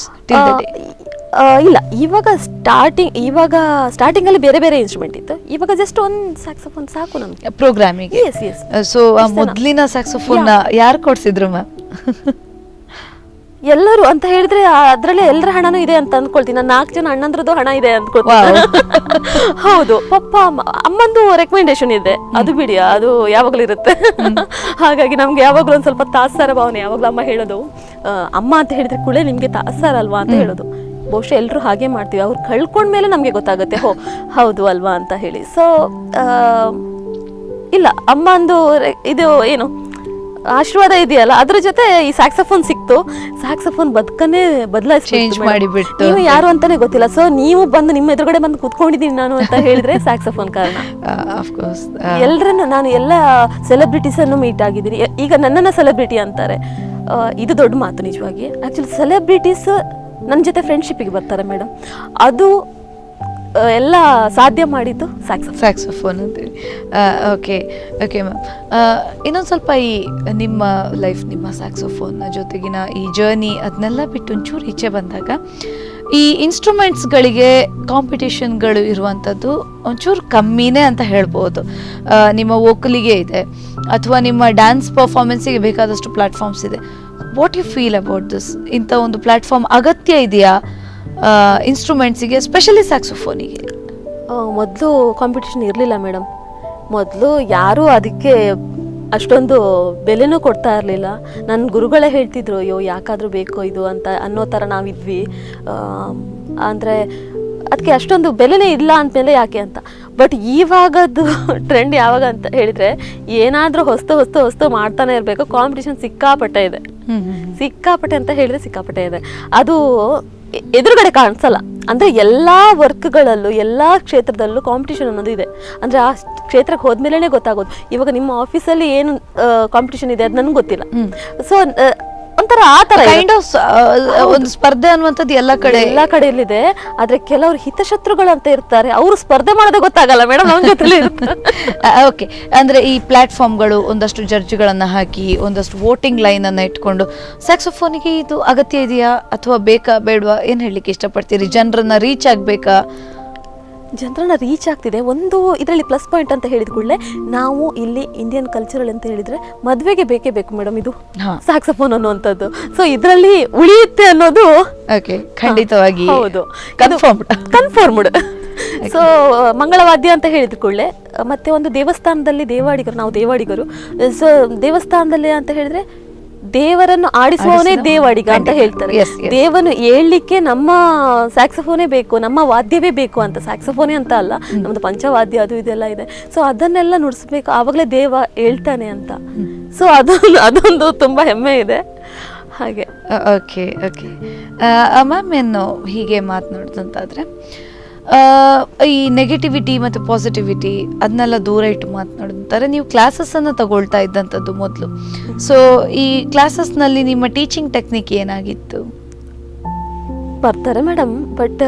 ಇಲ್ಲ, ಇವಾಗ ಸ್ಟಾರ್ಟಿಂಗ್ ಅಲ್ಲಿ ಬೇರೆ ಬೇರೆ ಇನ್ಸ್ಟ್ರೂಮೆಂಟ್ ಇತ್ತು. ಇವಾಗ ಜಸ್ಟ್ ಒಂದು ಸ್ಯಾಕ್ಸೋಫೋನ್ ಸಾಕು ನಮ್ಗೆ ಪ್ರೋಗ್ರಾಮಿಗೆ. ಸೊ ಮೊದಲಿನ ಸ್ಯಾಕ್ಸೋಫೋನ್ ಯಾರು ಕೊಡ್ಸಿದ್ರು ಮ್ಯಾಮ್? ಎಲ್ಲರೂ ಅಂತ ಹೇಳಿದ್ರೆ ಅದ್ರಲ್ಲಿ ಎಲ್ಲರ ಹಣನೂ ಇದೆ ಅಂತ ಅಂದ್ಕೊಳ್ತೀನಿ. ನಾನು 4 ಜನ ಅಣ್ಣಂದ್ರದ್ದು ಹಣ ಇದೆ ಅಂದ್ಕೊಳ್ತೀನಿ. ಹೌದು, ಪಪ್ಪ ಅಮ್ಮಂದು ರೆಕಮೆಂಡೇಶನ್ ಇದೆ, ಅದು ಬಿಡಿ, ಅದು ಯಾವಾಗ್ಲೂ ಇರುತ್ತೆ. ಹಾಗಾಗಿ ನಮ್ಗೆ ಯಾವಾಗ್ಲೂ ಒಂದ್ ಸ್ವಲ್ಪ ತಾತ್ಸಾರ ಭಾವನೆ. ಯಾವಾಗ್ಲೂ ಅಮ್ಮ ಹೇಳೋದು, ಅಮ್ಮ ಅಂತ ಹೇಳಿದ್ರೆ ಕೂಡ ನಿಮ್ಗೆ ತಾತ್ಸಾರ ಅಲ್ವಾ ಅಂತ ಹೇಳೋದು. ಬಹುಶಃ ಎಲ್ಲರೂ ಹಾಗೆ ಮಾಡ್ತೀವಿ, ಅವ್ರು ಕಳ್ಕೊಂಡ್ಮೇಲೆ ನಮ್ಗೆ ಗೊತ್ತಾಗುತ್ತೆ ಹೌದು ಅಲ್ವಾ ಅಂತ ಹೇಳಿ. ಸೊ ಇಲ್ಲ, ಅಮ್ಮಂದು ಇದು ಏನು ಆಶೀರ್ವಾದ ಇದೆಯಲ್ಲ, ಅದ್ರ ಜೊತೆ ಈ ಸ್ಯಾಕ್ಸೋಫೋನ್ ಸಿಕ್ತು. ಸ್ಯಾಕ್ಸೋಫೋನ್ ಬದುಕನ್ನೇ ಬದಲಾಯಿಸಿ ನೀವು ಯಾರು ಅಂತಾನೆ ಗೊತ್ತಿಲ್ಲ. ಸೊ ನೀವು ಬಂದು ನಿಮ್ಮ ಎದುರುಗಡೆ ಬಂದು ಕುತ್ಕೊಂಡಿದ್ದೀನಿ ನಾನು ಅಂತ ಹೇಳಿದ್ರೆ ಸ್ಯಾಕ್ಸೋಫೋನ್ ಕಾರಣ. ಎಲ್ಲರನ್ನು, ನಾನು ಎಲ್ಲ ಸೆಲೆಬ್ರಿಟೀಸ್ ಅನ್ನು ಮೀಟ್ ಆಗಿದ್ದೀನಿ. ಈಗ ನನ್ನನ್ನ ಸೆಲೆಬ್ರಿಟಿ ಅಂತಾರೆ, ಇದು ದೊಡ್ಡ ಮಾತು ನಿಜವಾಗಿ. ಆಕ್ಚುಲಿ ಸೆಲೆಬ್ರಿಟೀಸ್ ನನ್ನ ಜೊತೆ ಫ್ರೆಂಡ್ಶಿಪ್ಪಿಗೆ ಬರ್ತಾರೆ ಮೇಡಮ್. ಅದು ಎಲ್ಲ ಸಾಧ್ಯ ಮಾಡಿದ್ದು ಸ್ಯಾಕ್ಸೋಫೋನ್ ಅಂತೇಳಿ. ಓಕೆ ಮ್ಯಾಮ್, ಇನ್ನೊಂದು ಸ್ವಲ್ಪ ಈ ನಿಮ್ಮ ಲೈಫ್, ನಿಮ್ಮ ಸ್ಯಾಕ್ಸೋಫೋನ್ನ ಜೊತೆಗಿನ ಈ ಜರ್ನಿ, ಅದನ್ನೆಲ್ಲ ಬಿಟ್ಟು ಒಂಚೂರು ಈಚೆ ಬಂದಾಗ ಈ ಇನ್ಸ್ಟ್ರೂಮೆಂಟ್ಸ್ಗಳಿಗೆ ಕಾಂಪಿಟೇಷನ್ಗಳು ಇರುವಂಥದ್ದು ಒಂಚೂರು ಕಮ್ಮಿನೇ ಅಂತ ಹೇಳ್ಬೋದು. ನಿಮ್ಮ ವೋಕಲಿಗೆ ಇದೆ, ಅಥವಾ ನಿಮ್ಮ ಡ್ಯಾನ್ಸ್ ಪರ್ಫಾರ್ಮೆನ್ಸಿಗೆ ಬೇಕಾದಷ್ಟು ಪ್ಲ್ಯಾಟ್ಫಾರ್ಮ್ಸ್ ಇದೆ. What you feel about this? ಇಂಥ ಒಂದು ಪ್ಲ್ಯಾಟ್ಫಾರ್ಮ್ ಅಗತ್ಯ ಇದೆಯಾ ಇನ್ಸ್ಟ್ರೂಮೆಂಟ್ಸಿಗೆ, ಸ್ಪೆಷಲಿ ಸ್ಯಾಕ್ಸೋಫೋನಿಗೆ? ಮೊದಲು ಕಾಂಪಿಟೇಷನ್ ಇರಲಿಲ್ಲ ಮೇಡಮ್. ಮೊದಲು ಯಾರೂ ಅದಕ್ಕೆ ಅಷ್ಟೊಂದು ಬೆಲೆನೂ ಕೊಡ್ತಾ ಇರಲಿಲ್ಲ. ನನ್ನ ಗುರುಗಳೇ ಹೇಳ್ತಿದ್ರು, ಅಯ್ಯೋ ಯಾಕಾದರೂ ಬೇಕೋ ಇದು ಅಂತ ಅನ್ನೋ ಥರ ನಾವಿದ್ವಿ. ಅಂದರೆ ಅದಕ್ಕೆ ಅಷ್ಟೊಂದು ಬೆಲೆನೇ ಇಲ್ಲ ಅಂದಮೇಲೆ ಯಾಕೆ ಅಂತ. ಬಟ್ ಇವಾಗದ್ದು ಟ್ರೆಂಡ್ ಯಾವಾಗ ಅಂತ ಹೇಳಿದರೆ, ಏನಾದರೂ ಹೊಸ್ತು ಮಾಡ್ತಾನೆ ಇರಬೇಕು. ಕಾಂಪಿಟೇಷನ್ ಸಿಕ್ಕಾಪಟ್ಟೆ ಇದೆ, ಸಿಕ್ಕಾಪಟ್ಟೆ ಅಂತ ಹೇಳಿದ್ರೆ ಸಿಕ್ಕಾಪಟ್ಟೆ ಇದೆ. ಅದು ಎದುರುಗಡೆ ಕಾಣಿಸಲ್ಲ. ಅಂದರೆ ಎಲ್ಲ ವರ್ಕ್ಗಳಲ್ಲೂ, ಎಲ್ಲ ಕ್ಷೇತ್ರದಲ್ಲೂ ಕಾಂಪಿಟೇಷನ್ ಅನ್ನೋದು ಇದೆ. ಅಂದರೆ ಆ ಕ್ಷೇತ್ರಕ್ಕೆ ಹೋದ್ಮೇಲೆ ಗೊತ್ತಾಗೋದು. ಇವಾಗ ನಿಮ್ಮ ಆಫೀಸಲ್ಲಿ ಏನು ಕಾಂಪಿಟೇಷನ್ ಇದೆ ಅದು ನನಗೆ ಗೊತ್ತಿಲ್ಲ. ಸೊ ಒಂಥರ ಆ ತರ ಕೈಂಡ್ ಆಫ್ ಒಂದು ಸ್ಪರ್ಧೆ ಅನ್ನುವಂಥದ್ದು ಎಲ್ಲ ಕಡೆಯಲ್ಲಿದೆ. ಆದ್ರೆ ಕೆಲವರು ಹಿತಶತ್ರುಗಳು ಅಂತ ಇರ್ತಾರೆ, ಅವರು ಸ್ಪರ್ಧೆ ಮಾಡೋದೇ ಗೊತ್ತಾಗಲ್ಲ ಮೇಡಮ್, ನಮ್ಮ ಜೊತೆ ಇರ್ತಾರೆ. ಓಕೆ, ಅಂದ್ರೆ ಈ ಪ್ಲಾಟ್ಫಾರ್ಮ್ಗಳು ಒಂದಷ್ಟು ಜಡ್ಜ್ಗಳನ್ನ ಹಾಕಿ ಒಂದಷ್ಟು ವೋಟಿಂಗ್ ಲೈನ್ ಅನ್ನ ಇಟ್ಕೊಂಡು ಸ್ಯಾಕ್ಸೋಫೋನಿಗೆ ಇದು ಅಗತ್ಯ ಇದೆಯಾ ಅಥವಾ ಬೇಕಾ ಬೇಡವಾ, ಏನ್ ಹೇಳಲಿಕ್ಕೆ ಇಷ್ಟಪಡ್ತೀರಿ? ಜನರನ್ನ ರೀಚ್ ಆಗ್ಬೇಕಾ? ಜನರನ್ನ ರೀಚ್ ಆಗ್ತಿದೆ. ಒಂದು ಇದರಲ್ಲಿ ಪ್ಲಸ್ ಪಾಯಿಂಟ್ ಅಂತ ಹೇಳಿದ ಕೂಡಲೇ, ನಾವು ಇಲ್ಲಿ ಇಂಡಿಯನ್ ಕಲ್ಚರಲ್ ಅಂತ ಹೇಳಿದ್ರೆ ಮದುವೆಗೆ ಬೇಕೇ ಬೇಕು ಮೇಡಮ್ ಇದು ಸ್ಯಾಕ್ಸೋಫೋನ್ ಅನ್ನುವಂಥದ್ದು. ಸೊ ಇದರಲ್ಲಿ ಉಳಿಯುತ್ತೆ ಅನ್ನೋದು ಖಂಡಿತವಾಗಿ ಹೌದು, ಕನ್ಫರ್ಮ್ಡ್. ಸೊ ಮಂಗಳವಾದ್ಯ ಅಂತ ಹೇಳಿದ ಕೂಡಲೇ, ಮತ್ತೆ ಒಂದು ದೇವಸ್ಥಾನದಲ್ಲಿ ನಾವು ದೇವಾಡಿಗರು. ಸೊ ದೇವಸ್ಥಾನದಲ್ಲಿ ಅಂತ ಹೇಳಿದ್ರೆ ದೇವರನ್ನು ಆಡಿಸುವವನೇ ದೇವಾಡಿಗ ಅಂತ ಹೇಳ್ತಾರೆ. ದೇವನು ಏಳ್ಲಿಕ್ಕೆ ನಮ್ಮ ಸ್ಯಾಕ್ಸೋಫೋನೇ ಬೇಕು, ನಮ್ಮ ವಾದ್ಯವೇ ಬೇಕು ಅಂತ. ಸ್ಯಾಕ್ಸೋಫೋನೇ ಅಂತ ಅಲ್ಲ, ನಮ್ದು ಪಂಚವಾದ್ಯ ಅದು ಇದೆಲ್ಲ ಇದೆ. ಸೊ ಅದನ್ನೆಲ್ಲ ನುಡಿಸ್ಬೇಕು, ಆವಾಗಲೇ ದೇವ ಹೇಳ್ತಾನೆ ಅಂತ. ಸೊ ಅದೊಂದು ತುಂಬಾ ಹೆಮ್ಮೆ ಇದೆ ಹಾಗೆ. ಓಕೆ ಓಕೆ ಮ್ಯಾಮ್, ಏನು ಹೀಗೆ ಮಾತನಾಡ್ದಂತಾದ್ರೆ ಈ ನೆಗೆಟಿವಿಟಿ ಮತ್ತು ಪಾಸಿಟಿವಿಟಿ ಅದನ್ನೆಲ್ಲ ದೂರ ಇಟ್ಟು ಮಾತನಾಡ್ತಾರೆ. ನೀವು ಕ್ಲಾಸಸ್ಸನ್ನು ತಗೊಳ್ತಾ ಇದ್ದಂಥದ್ದು ಮೊದಲು. ಸೊ ಈ ಕ್ಲಾಸಸ್ನಲ್ಲಿ ನಿಮ್ಮ ಟೀಚಿಂಗ್ ಟೆಕ್ನಿಕ್ ಏನಾಗಿತ್ತು? ಬರ್ತಾರೆ ಮೇಡಮ್, ಬಟ್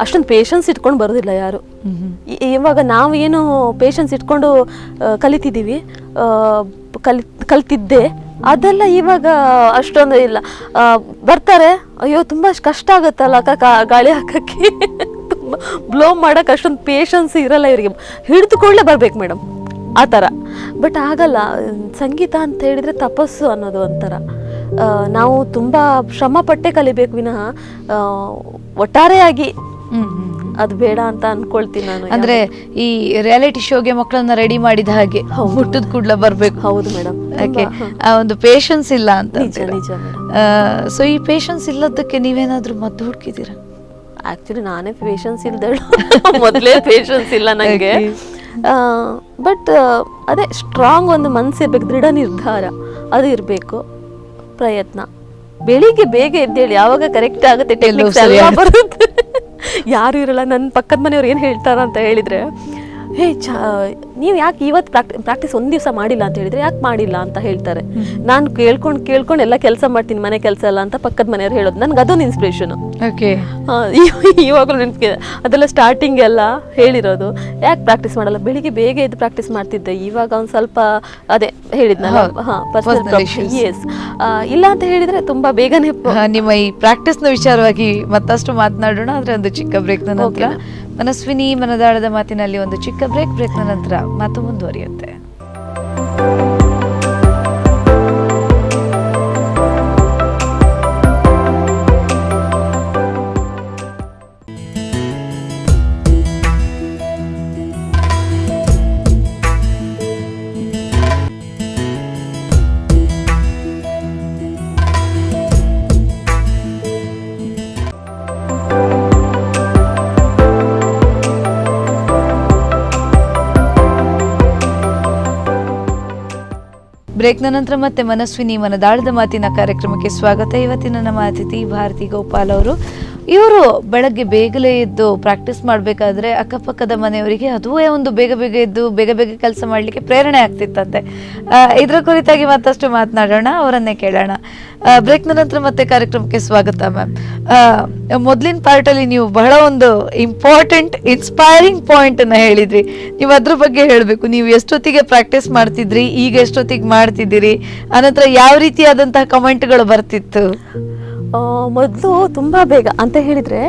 ಅಷ್ಟೊಂದು ಪೇಷನ್ಸ್ ಇಟ್ಕೊಂಡು ಬರೋದಿಲ್ಲ ಯಾರು. ಇವಾಗ ನಾವು ಏನು ಪೇಷನ್ಸ್ ಇಟ್ಕೊಂಡು ಕಲಿತಿದ್ದೀವಿ, ಕಲ್ತಿದ್ದೆ ಅದೆಲ್ಲ ಇವಾಗ ಅಷ್ಟೊಂದು ಇಲ್ಲ. ಬರ್ತಾರೆ, ಅಯ್ಯೋ ತುಂಬ ಕಷ್ಟ ಆಗುತ್ತಲ್ಲ ಗಾಳಿ ಹಾಕಕ್ಕೆ, ತುಂಬ ಬ್ಲೋ ಮಾಡೋಕೆ ಅಷ್ಟೊಂದು ಪೇಷನ್ಸ್ ಇರಲ್ಲ ಇವರಿಗೆ. ಹಿಡಿದುಕೊಳ್ಳೇ ಬರ್ಬೇಕು ಮೇಡಮ್ ಆ ಥರ. ಬಟ್ ಆಗಲ್ಲ. ಸಂಗೀತ ಅಂತ ಹೇಳಿದರೆ ತಪಸ್ಸು ಅನ್ನೋದು ಒಂಥರ. ನಾವು ತುಂಬ ಶ್ರಮ ಪಟ್ಟೆ ಕಲಿಬೇಕು ವಿನಃ ಒಟ್ಟಾರೆಯಾಗಿ ಅದು ಬೇಡ ಅಂತ ಅನ್ಕೊಳ್ತೀನಿ ನಾನು. ಅಂದ್ರೆ ಈ ರಿಯಾಲಿಟಿ ಶೋಗೆ ಮಕ್ಕಳನ್ನ ರೆಡಿ ಮಾಡಿದ ಹಾಗೆ ಹುಟ್ಟದ ಕೂಡ್ಲ ಬರ್ಬೇಕು. ಹೌದು ಮೇಡಮ್, ಒಂದು ಪೇಷನ್ಸ್ ಇಲ್ಲ ಅಂತ. ನಿಜ ಮೇಡಮ್. ಸೊ ಈ ಪೇಷನ್ಸ್ ಇಲ್ಲದಕ್ಕೆ ನೀವೇನಾದ್ರೂ ಮದ್ದು ಹುಡುಕಿದ್ದೀರಾ? ಆಕ್ಚುಲಿ ನಾನೇ ಪೇಷನ್ಸ್ ಇಲ್ದಳು, ಮೊದಲೇ ಪೇಷನ್ಸ್ ಇಲ್ಲ ನನಗೆ. ಬಟ್ ಅದೇ ಸ್ಟ್ರಾಂಗ್ ಒಂದು ಮನಸ್ಸಿರ್ಬೇಕು, ದೃಢ ನಿರ್ಧಾರ ಅದು ಇರಬೇಕು, ಪ್ರಯತ್ನ. ಬೆಳಿಗ್ಗೆ ಬೇಗ ಎದ್ದೇಳಿ, ಯಾವಾಗ ಕರೆಕ್ಟ್ ಆಗುತ್ತೆ ಟೆಕ್ನಿಕ್ಸ್ ಎಲ್ಲ ಬರುತ್ತೆ. ಯಾರು ಇರಲ್ಲ. ನನ್ನ ಪಕ್ಕದ ಮನೆಯವ್ರು ಏನು ಹೇಳ್ತಾರ ಅಂತ ಹೇಳಿದರೆ, ಹೇ ನೀವು ಯಾಕೆ ಇವತ್ತು ಪ್ರಾಕ್ಟೀಸ್ ಒಂದು ದಿವಸ ಮಾಡಿಲ್ಲ ಅಂತ ಹೇಳಿದರೆ, ಯಾಕೆ ಮಾಡಿಲ್ಲ ಅಂತ ಹೇಳ್ತಾರೆ. ನಾನು ಕೇಳ್ಕೊಂಡು ಎಲ್ಲ ಕೆಲಸ ಮಾಡ್ತೀನಿ, ಮನೆ ಕೆಲಸ ಎಲ್ಲ ಅಂತ ಪಕ್ಕದ ಮನೆಯವ್ರು ಹೇಳೋದು. ನನಗೆ ಅದೊಂದು ಇನ್ಸ್ಪಿರೇಷನು. ಇವಾಗಲೂ ನೆನಪಿದೆ ಅದೆಲ್ಲ. ಸ್ಟಾರ್ಟಿಂಗ್ ಎಲ್ಲ ಹೇಳಿರೋದು, ಯಾಕೆ ಪ್ರಾಕ್ಟೀಸ್ ಮಾಡಲ್ಲ, ಬೆಳಿಗ್ಗೆ ಬೇಗ ಎದ್ದು ಪ್ರಾಕ್ಟೀಸ್ ಮಾಡ್ತಿದ್ದೆ. ಇವಾಗ ಒಂದು ಸ್ವಲ್ಪ ಅದೇ ಹೇಳಿದ್ನಲ್ಲ, ಎಸ್ ಇಲ್ಲ ಅಂತ ಹೇಳಿದರೆ ತುಂಬ ಬೇಗನೆ. ನಿಮ್ಮ ಈ ಪ್ರಾಕ್ಟೀಸ್ನ ವಿಚಾರವಾಗಿ ಮತ್ತಷ್ಟು ಮಾತನಾಡೋಣ, ಆದರೆ ಒಂದು ಚಿಕ್ಕ ಬ್ರೇಕ್ನ ನಂತರ. ಮನಸ್ವಿನಿ ಮನದಾಳದ ಮಾತಿನಲ್ಲಿ ಒಂದು ಚಿಕ್ಕ ಬ್ರೇಕ್ನ ನಂತರ ಮಾತು ಮುಂದುವರಿಯುತ್ತೆ. ಬ್ರೇಕ್ನ ನಂತರ ಮತ್ತೆ ಮನಸ್ವಿನಿ ಮನದಾಳದ ಮಾತಿನ ಕಾರ್ಯಕ್ರಮಕ್ಕೆ ಸ್ವಾಗತ. ಇವತ್ತಿನ ನಮ್ಮ ಅತಿಥಿ ಭಾರತಿ ಗೋಪಾಲ್ ಅವರು. ಇವರು ಬೆಳಗ್ಗೆ ಬೇಗಲೇ ಎದ್ದು ಪ್ರಾಕ್ಟೀಸ್ ಮಾಡಬೇಕಾದ್ರೆ ಅಕ್ಕಪಕ್ಕದ ಮನೆಯವರಿಗೆ ಅದುವೇ ಒಂದು ಬೇಗ ಎದ್ದು ಬೇಗ ಕೆಲಸ ಮಾಡಲಿಕ್ಕೆ ಪ್ರೇರಣೆ ಆಗ್ತಿತ್ತಂತೆ. ಇದರ ಕುರಿತಾಗಿ ಮತ್ತಷ್ಟು ಮಾತನಾಡೋಣ, ಅವರನ್ನೇ ಕೇಳೋಣ. ಬ್ರೇಕ್ನ ನಂತರ ಮತ್ತೆ ಕಾರ್ಯಕ್ರಮಕ್ಕೆ ಸ್ವಾಗತ ಮ್ಯಾಮ್. ಮೊದಲಿನ ಪಾರ್ಟಲ್ಲಿ ನೀವು ಬಹಳ ಒಂದು ಇಂಪಾರ್ಟೆಂಟ್ ಇನ್ಸ್ಪೈರಿಂಗ್ ಪಾಯಿಂಟ್ ಅನ್ನ ಹೇಳಿದ್ರಿ. ನೀವು ಅದ್ರ ಬಗ್ಗೆ ಹೇಳಬೇಕು. ನೀವು ಎಷ್ಟೊತ್ತಿಗೆ ಪ್ರಾಕ್ಟೀಸ್ ಮಾಡ್ತಿದ್ರಿ, ಈಗ ಎಷ್ಟೊತ್ತಿಗೆ ಮಾಡ್ತಿದ್ದೀರಿ, ಅನಂತರ ಯಾವ ರೀತಿಯಾದಂತಹ ಕಮೆಂಟ್ಗಳು ಬರ್ತಿತ್ತು? ಮೊದಲು ತುಂಬ ಬೇಗ ಅಂತ ಹೇಳಿದರೆ,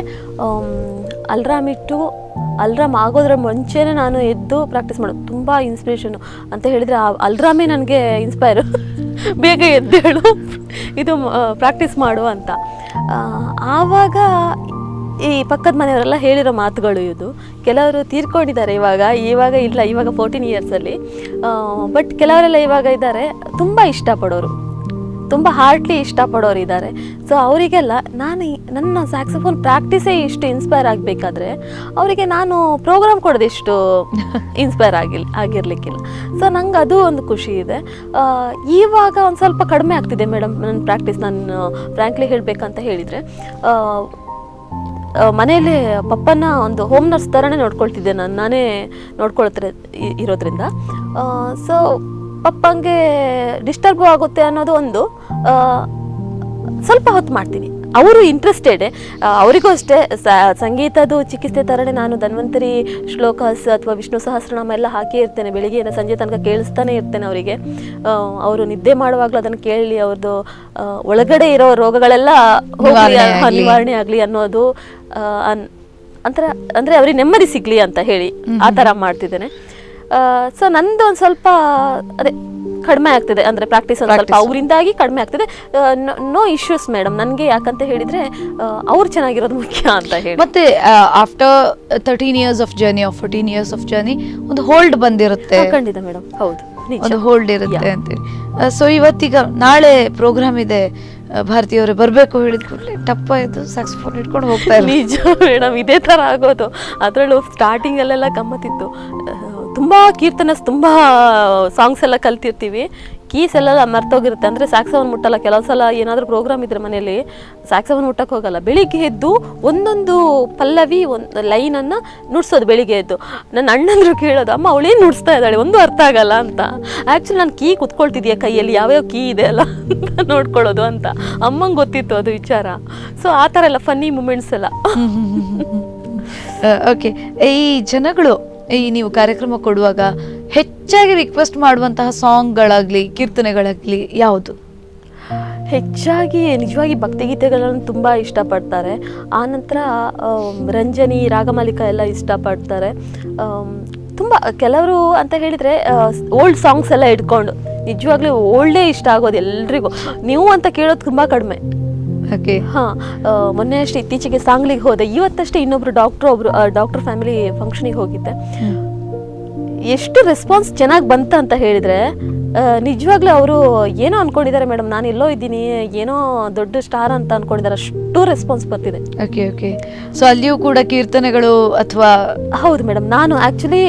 ಅಲ್ರಾಮ್ ಇಟ್ಟು ಅಲ್ರಾಮ್ ಆಗೋದ್ರ ಮುಂಚೆನೇ ನಾನು ಎದ್ದು ಪ್ರಾಕ್ಟೀಸ್ ಮಾಡೋದು. ತುಂಬ ಇನ್ಸ್ಪಿರೇಷನು ಅಂತ ಹೇಳಿದರೆ ಅಲ್ರಾಮೇ ನನಗೆ ಇನ್ಸ್ಪೈರು, ಬೇಗ ಎದ್ದೇಳು, ಇದು ಪ್ರಾಕ್ಟೀಸ್ ಮಾಡು ಅಂತ. ಆವಾಗ ಈ ಪಕ್ಕದ ಮನೆಯವರೆಲ್ಲ ಹೇಳಿರೋ ಮಾತುಗಳು ಇದು. ಕೆಲವರು ತೀರ್ಕೊಂಡಿದ್ದಾರೆ ಇವಾಗ ಇಲ್ಲ, ಇವಾಗ 14 ಇಯರ್ಸಲ್ಲಿ. ಬಟ್ ಕೆಲವರೆಲ್ಲ ಇವಾಗ ಇದ್ದಾರೆ, ತುಂಬ ಇಷ್ಟಪಡೋರು, ತುಂಬ ಹಾರ್ಟ್ಲಿ ಇಷ್ಟಪಡೋರು ಇದ್ದಾರೆ. ಸೊ ಅವರಿಗೆಲ್ಲ ನನ್ನ ಸ್ಯಾಕ್ಸೋಫೋನ್ ಪ್ರಾಕ್ಟೀಸೇ ಇಷ್ಟು ಇನ್ಸ್ಪೈರ್ ಆಗಬೇಕಾದ್ರೆ ಅವರಿಗೆ ನಾನು ಪ್ರೋಗ್ರಾಮ್ ಕೊಡೋದು ಎಷ್ಟು ಇನ್ಸ್ಪೈರ್ ಆಗಿರಲಿಕ್ಕಿಲ್ಲ. ಸೊ ನಂಗೆ ಅದು ಒಂದು ಖುಷಿ ಇದೆ. ಇವಾಗ ಒಂದು ಸ್ವಲ್ಪ ಕಡಿಮೆ ಆಗ್ತಿದೆ ಮೇಡಮ್ ನನ್ನ ಪ್ರಾಕ್ಟೀಸ್. ನಾನು ಫ್ರ್ಯಾಂಕ್ಲಿ ಹೇಳಬೇಕಂತ ಹೇಳಿದರೆ, ಮನೆಯಲ್ಲೇ ಪಪ್ಪನ ಒಂದು ಹೋಮ್ ನರ್ಸ್ ಥರನೇ ನೋಡ್ಕೊಳ್ತಿದ್ದೆ ನಾನೇ ನೋಡ್ಕೊಳ್ತಾರೆ ಇರೋದ್ರಿಂದ. ಸೊ ಪಪ್ಪಂಗೆ ಡಿಸ್ಟರ್ಬ್ ಆಗುತ್ತೆ ಅನ್ನೋದು ಒಂದು, ಸ್ವಲ್ಪ ಹೊತ್ತು ಮಾಡ್ತೀನಿ. ಅವರು ಇಂಟ್ರೆಸ್ಟೆಡ್, ಅವರಿಗೂ ಅಷ್ಟೇ ಸಂಗೀತದ್ದು ಚಿಕಿತ್ಸೆ ಥರನೇ ನಾನು ಧನ್ವಂತರಿ ಶ್ಲೋಕಾಸ್ ಅಥವಾ ವಿಷ್ಣು ಸಹಸ್ರನಾಮ ಎಲ್ಲ ಹಾಕಿ ಇರ್ತೇನೆ. ಬೆಳಿಗ್ಗೆ ಸಂಜೆ ತನಕ ಕೇಳಿಸ್ತಾನೆ ಇರ್ತೇನೆ ಅವರಿಗೆ. ಅವರು ನಿದ್ದೆ ಮಾಡುವಾಗಲೂ ಅದನ್ನು ಕೇಳಿ ಅವ್ರದ್ದು ಒಳಗಡೆ ಇರೋ ರೋಗಗಳೆಲ್ಲ ನಿವಾರಣೆ ಆಗಲಿ ಅನ್ನೋದು ಅಂದರೆ ಅವ್ರಿಗೆ ನೆಮ್ಮದಿ ಸಿಗಲಿ ಅಂತ ಹೇಳಿ ಆ ಥರ ಮಾಡ್ತಿದ್ದೇನೆ. ಸೊ ನಂದು ಒಂದು ಸ್ವಲ್ಪ ಅದೇ ಕಡಿಮೆ ಆಗ್ತಿದೆ, ಅಂದರೆ ಪ್ರಾಕ್ಟೀಸ್ ಒಂದು ಸ್ವಲ್ಪ ಅವರಿಂದಾಗಿ ಕಡಿಮೆ ಆಗ್ತಿದೆ. ನೋ ಇಶ್ಯೂಸ್ ಮೇಡಮ್ ನನಗೆ, ಯಾಕಂತ ಹೇಳಿದರೆ ಅವ್ರು ಚೆನ್ನಾಗಿರೋದು ಮುಖ್ಯ ಅಂತ ಹೇಳಿ. ಮತ್ತೆ after 13 years of journey or 14 years of journey ಒಂದು ಹೋಲ್ಡ್ ಬಂದಿರುತ್ತೆ. ಖಂಡಿತ ಮೇಡಮ್, ಹೌದು, ಒಂದು ಹೋಲ್ಡ್ ಇರುತ್ತೆ ಅಂತೇಳಿ. ಸೊ ಇವತ್ತೀಗ ನಾಳೆ ಪ್ರೋಗ್ರಾಮ್ ಇದೆ, ಭಾರತೀಯವರೇ ಬರಬೇಕು ಹೇಳಿದ ಕೂಡಲೇ ಟಪ್ಪ ಇದ್ದು ಸ್ಯಾಕ್ಸೋಫೋನ್ ಇಟ್ಕೊಂಡು ಹೋಗ್ತಾ ಇದ್ದಾರೆ. ನಿಜ ಮೇಡಮ್, ಇದೇ ಥರ ಆಗೋದು. ಅದರಲ್ಲೂ ಸ್ಟಾರ್ಟಿಂಗಲ್ಲೆಲ್ಲ ಗಮ್ಮತ್ತಿತ್ತು. ತುಂಬ ಕೀರ್ತನಸ್, ತುಂಬ ಸಾಂಗ್ಸ್ ಎಲ್ಲ ಕಲ್ತಿರ್ತೀವಿ, ಕೀಸ್ ಎಲ್ಲ ಮರ್ತೋಗಿರುತ್ತೆ. ಅಂದರೆ ಸ್ಯಾಕ್ಸೋಫೋನ್ ಮುಟ್ಟಲ್ಲ. ಕೆಲವು ಸಲ ಏನಾದರೂ ಪ್ರೋಗ್ರಾಮ್ ಇದ್ರೆ ಮನೇಲಿ ಸ್ಯಾಕ್ಸೋಫೋನ್ ಮುಟ್ಟಕ್ಕೆ ಹೋಗಲ್ಲ. ಬೆಳಿಗ್ಗೆ ಎದ್ದು ಒಂದೊಂದು ಪಲ್ಲವಿ, ಒಂದು ಲೈನನ್ನು ನುಡ್ಸೋದು ಬೆಳಿಗ್ಗೆ ಎದ್ದು. ನನ್ನ ಅಣ್ಣಂದ್ರು ಕೇಳೋದು, ಅಮ್ಮ ಅವಳೇನು ನುಡಿಸ್ತಾ ಇದ್ದಾಳೆ, ಒಂದು ಅರ್ಥ ಆಗಲ್ಲ ಅಂತ. ಆ್ಯಕ್ಚುಲಿ ನಾನು ಕೀ ಕುತ್ಕೊಳ್ತಿದ್ಯಾ ಕೈಯಲ್ಲಿ, ಯಾವ್ಯಾವ ಕೀ ಇದೆ ಅಲ್ಲ ಅಂತ ನೋಡ್ಕೊಳ್ಳೋದು ಅಂತ. ಅಮ್ಮಂಗೆ ಗೊತ್ತಿತ್ತು ಅದು ವಿಚಾರ. ಸೊ ಆ ಥರ ಎಲ್ಲ ಫನ್ನಿ ಮೂಮೆಂಟ್ಸ್ ಎಲ್ಲ. ಓಕೆ, ಈ ಜನಗಳು ಈ ನೀವು ಕಾರ್ಯಕ್ರಮ ಕೊಡುವಾಗ ಹೆಚ್ಚಾಗಿ ರಿಕ್ವೆಸ್ಟ್ ಮಾಡುವಂತಹ ಸಾಂಗ್ಗಳಾಗ್ಲಿ ಕೀರ್ತನೆಗಳಾಗ್ಲಿ ಯಾವುದು? ಹೆಚ್ಚಾಗಿ ನಿಜವಾಗಿ ಭಕ್ತಿಗೀತೆಗಳನ್ನು ತುಂಬ ಇಷ್ಟಪಡ್ತಾರೆ. ಆನಂತರ ರಂಜನಿ, ರಾಗಮಾಲಿಕ ಎಲ್ಲ ಇಷ್ಟಪಡ್ತಾರೆ. ತುಂಬ ಕೆಲವರು ಅಂತ ಹೇಳಿದರೆ ಓಲ್ಡ್ ಸಾಂಗ್ಸ್ ಎಲ್ಲ ಇಟ್ಕೊಂಡು ನಿಜವಾಗ್ಲೂ ಓಲ್ಡೇ ಇಷ್ಟ ಆಗೋದು ಎಲ್ರಿಗೂ. ನೀವು ಅಂತ ಕೇಳೋದು ತುಂಬ ಕಡಿಮೆ. ಓಕೆ, ಹಾಂ, ಮೊನ್ನೆ ಅಷ್ಟೇ ಇತ್ತೀಚೆಗೆ ಸಾಂಗ್ಲಿಗೆ ಹೋದೆ. ಇವತ್ತಷ್ಟೇ ಇನ್ನೊಬ್ರು ಡಾಕ್ಟರ್ ಫ್ಯಾಮಿಲಿ ಫಂಕ್ಷನಿಗೆ ಹೋಗಿದ್ದೆ. ಎಷ್ಟು ರೆಸ್ಪಾನ್ಸ್ ಚೆನ್ನಾಗಿ ಬಂತ ಅಂತ ಹೇಳಿದರೆ, ನಿಜವಾಗ್ಲೂ ಅವರು ಏನೋ ಅನ್ಕೊಂಡಿದ್ದಾರೆ ಮೇಡಮ್, ನಾನು ಎಲ್ಲೋ ಇದ್ದೀನಿ, ಏನೋ ದೊಡ್ಡ ಸ್ಟಾರ್ ಅಂತ ಅನ್ಕೊಂಡಿದ್ದಾರೆ, ಅಷ್ಟು ರೆಸ್ಪಾನ್ಸ್ ಬರ್ತಿದೆ. Okay okay. ಸೊ ಅಲ್ಲಿಯೂ ಕೂಡ ಕೀರ್ತನೆಗಳು ಅಥವಾ? ಹೌದು ಮೇಡಮ್, ನಾನು ಆ್ಯಕ್ಚುಲಿ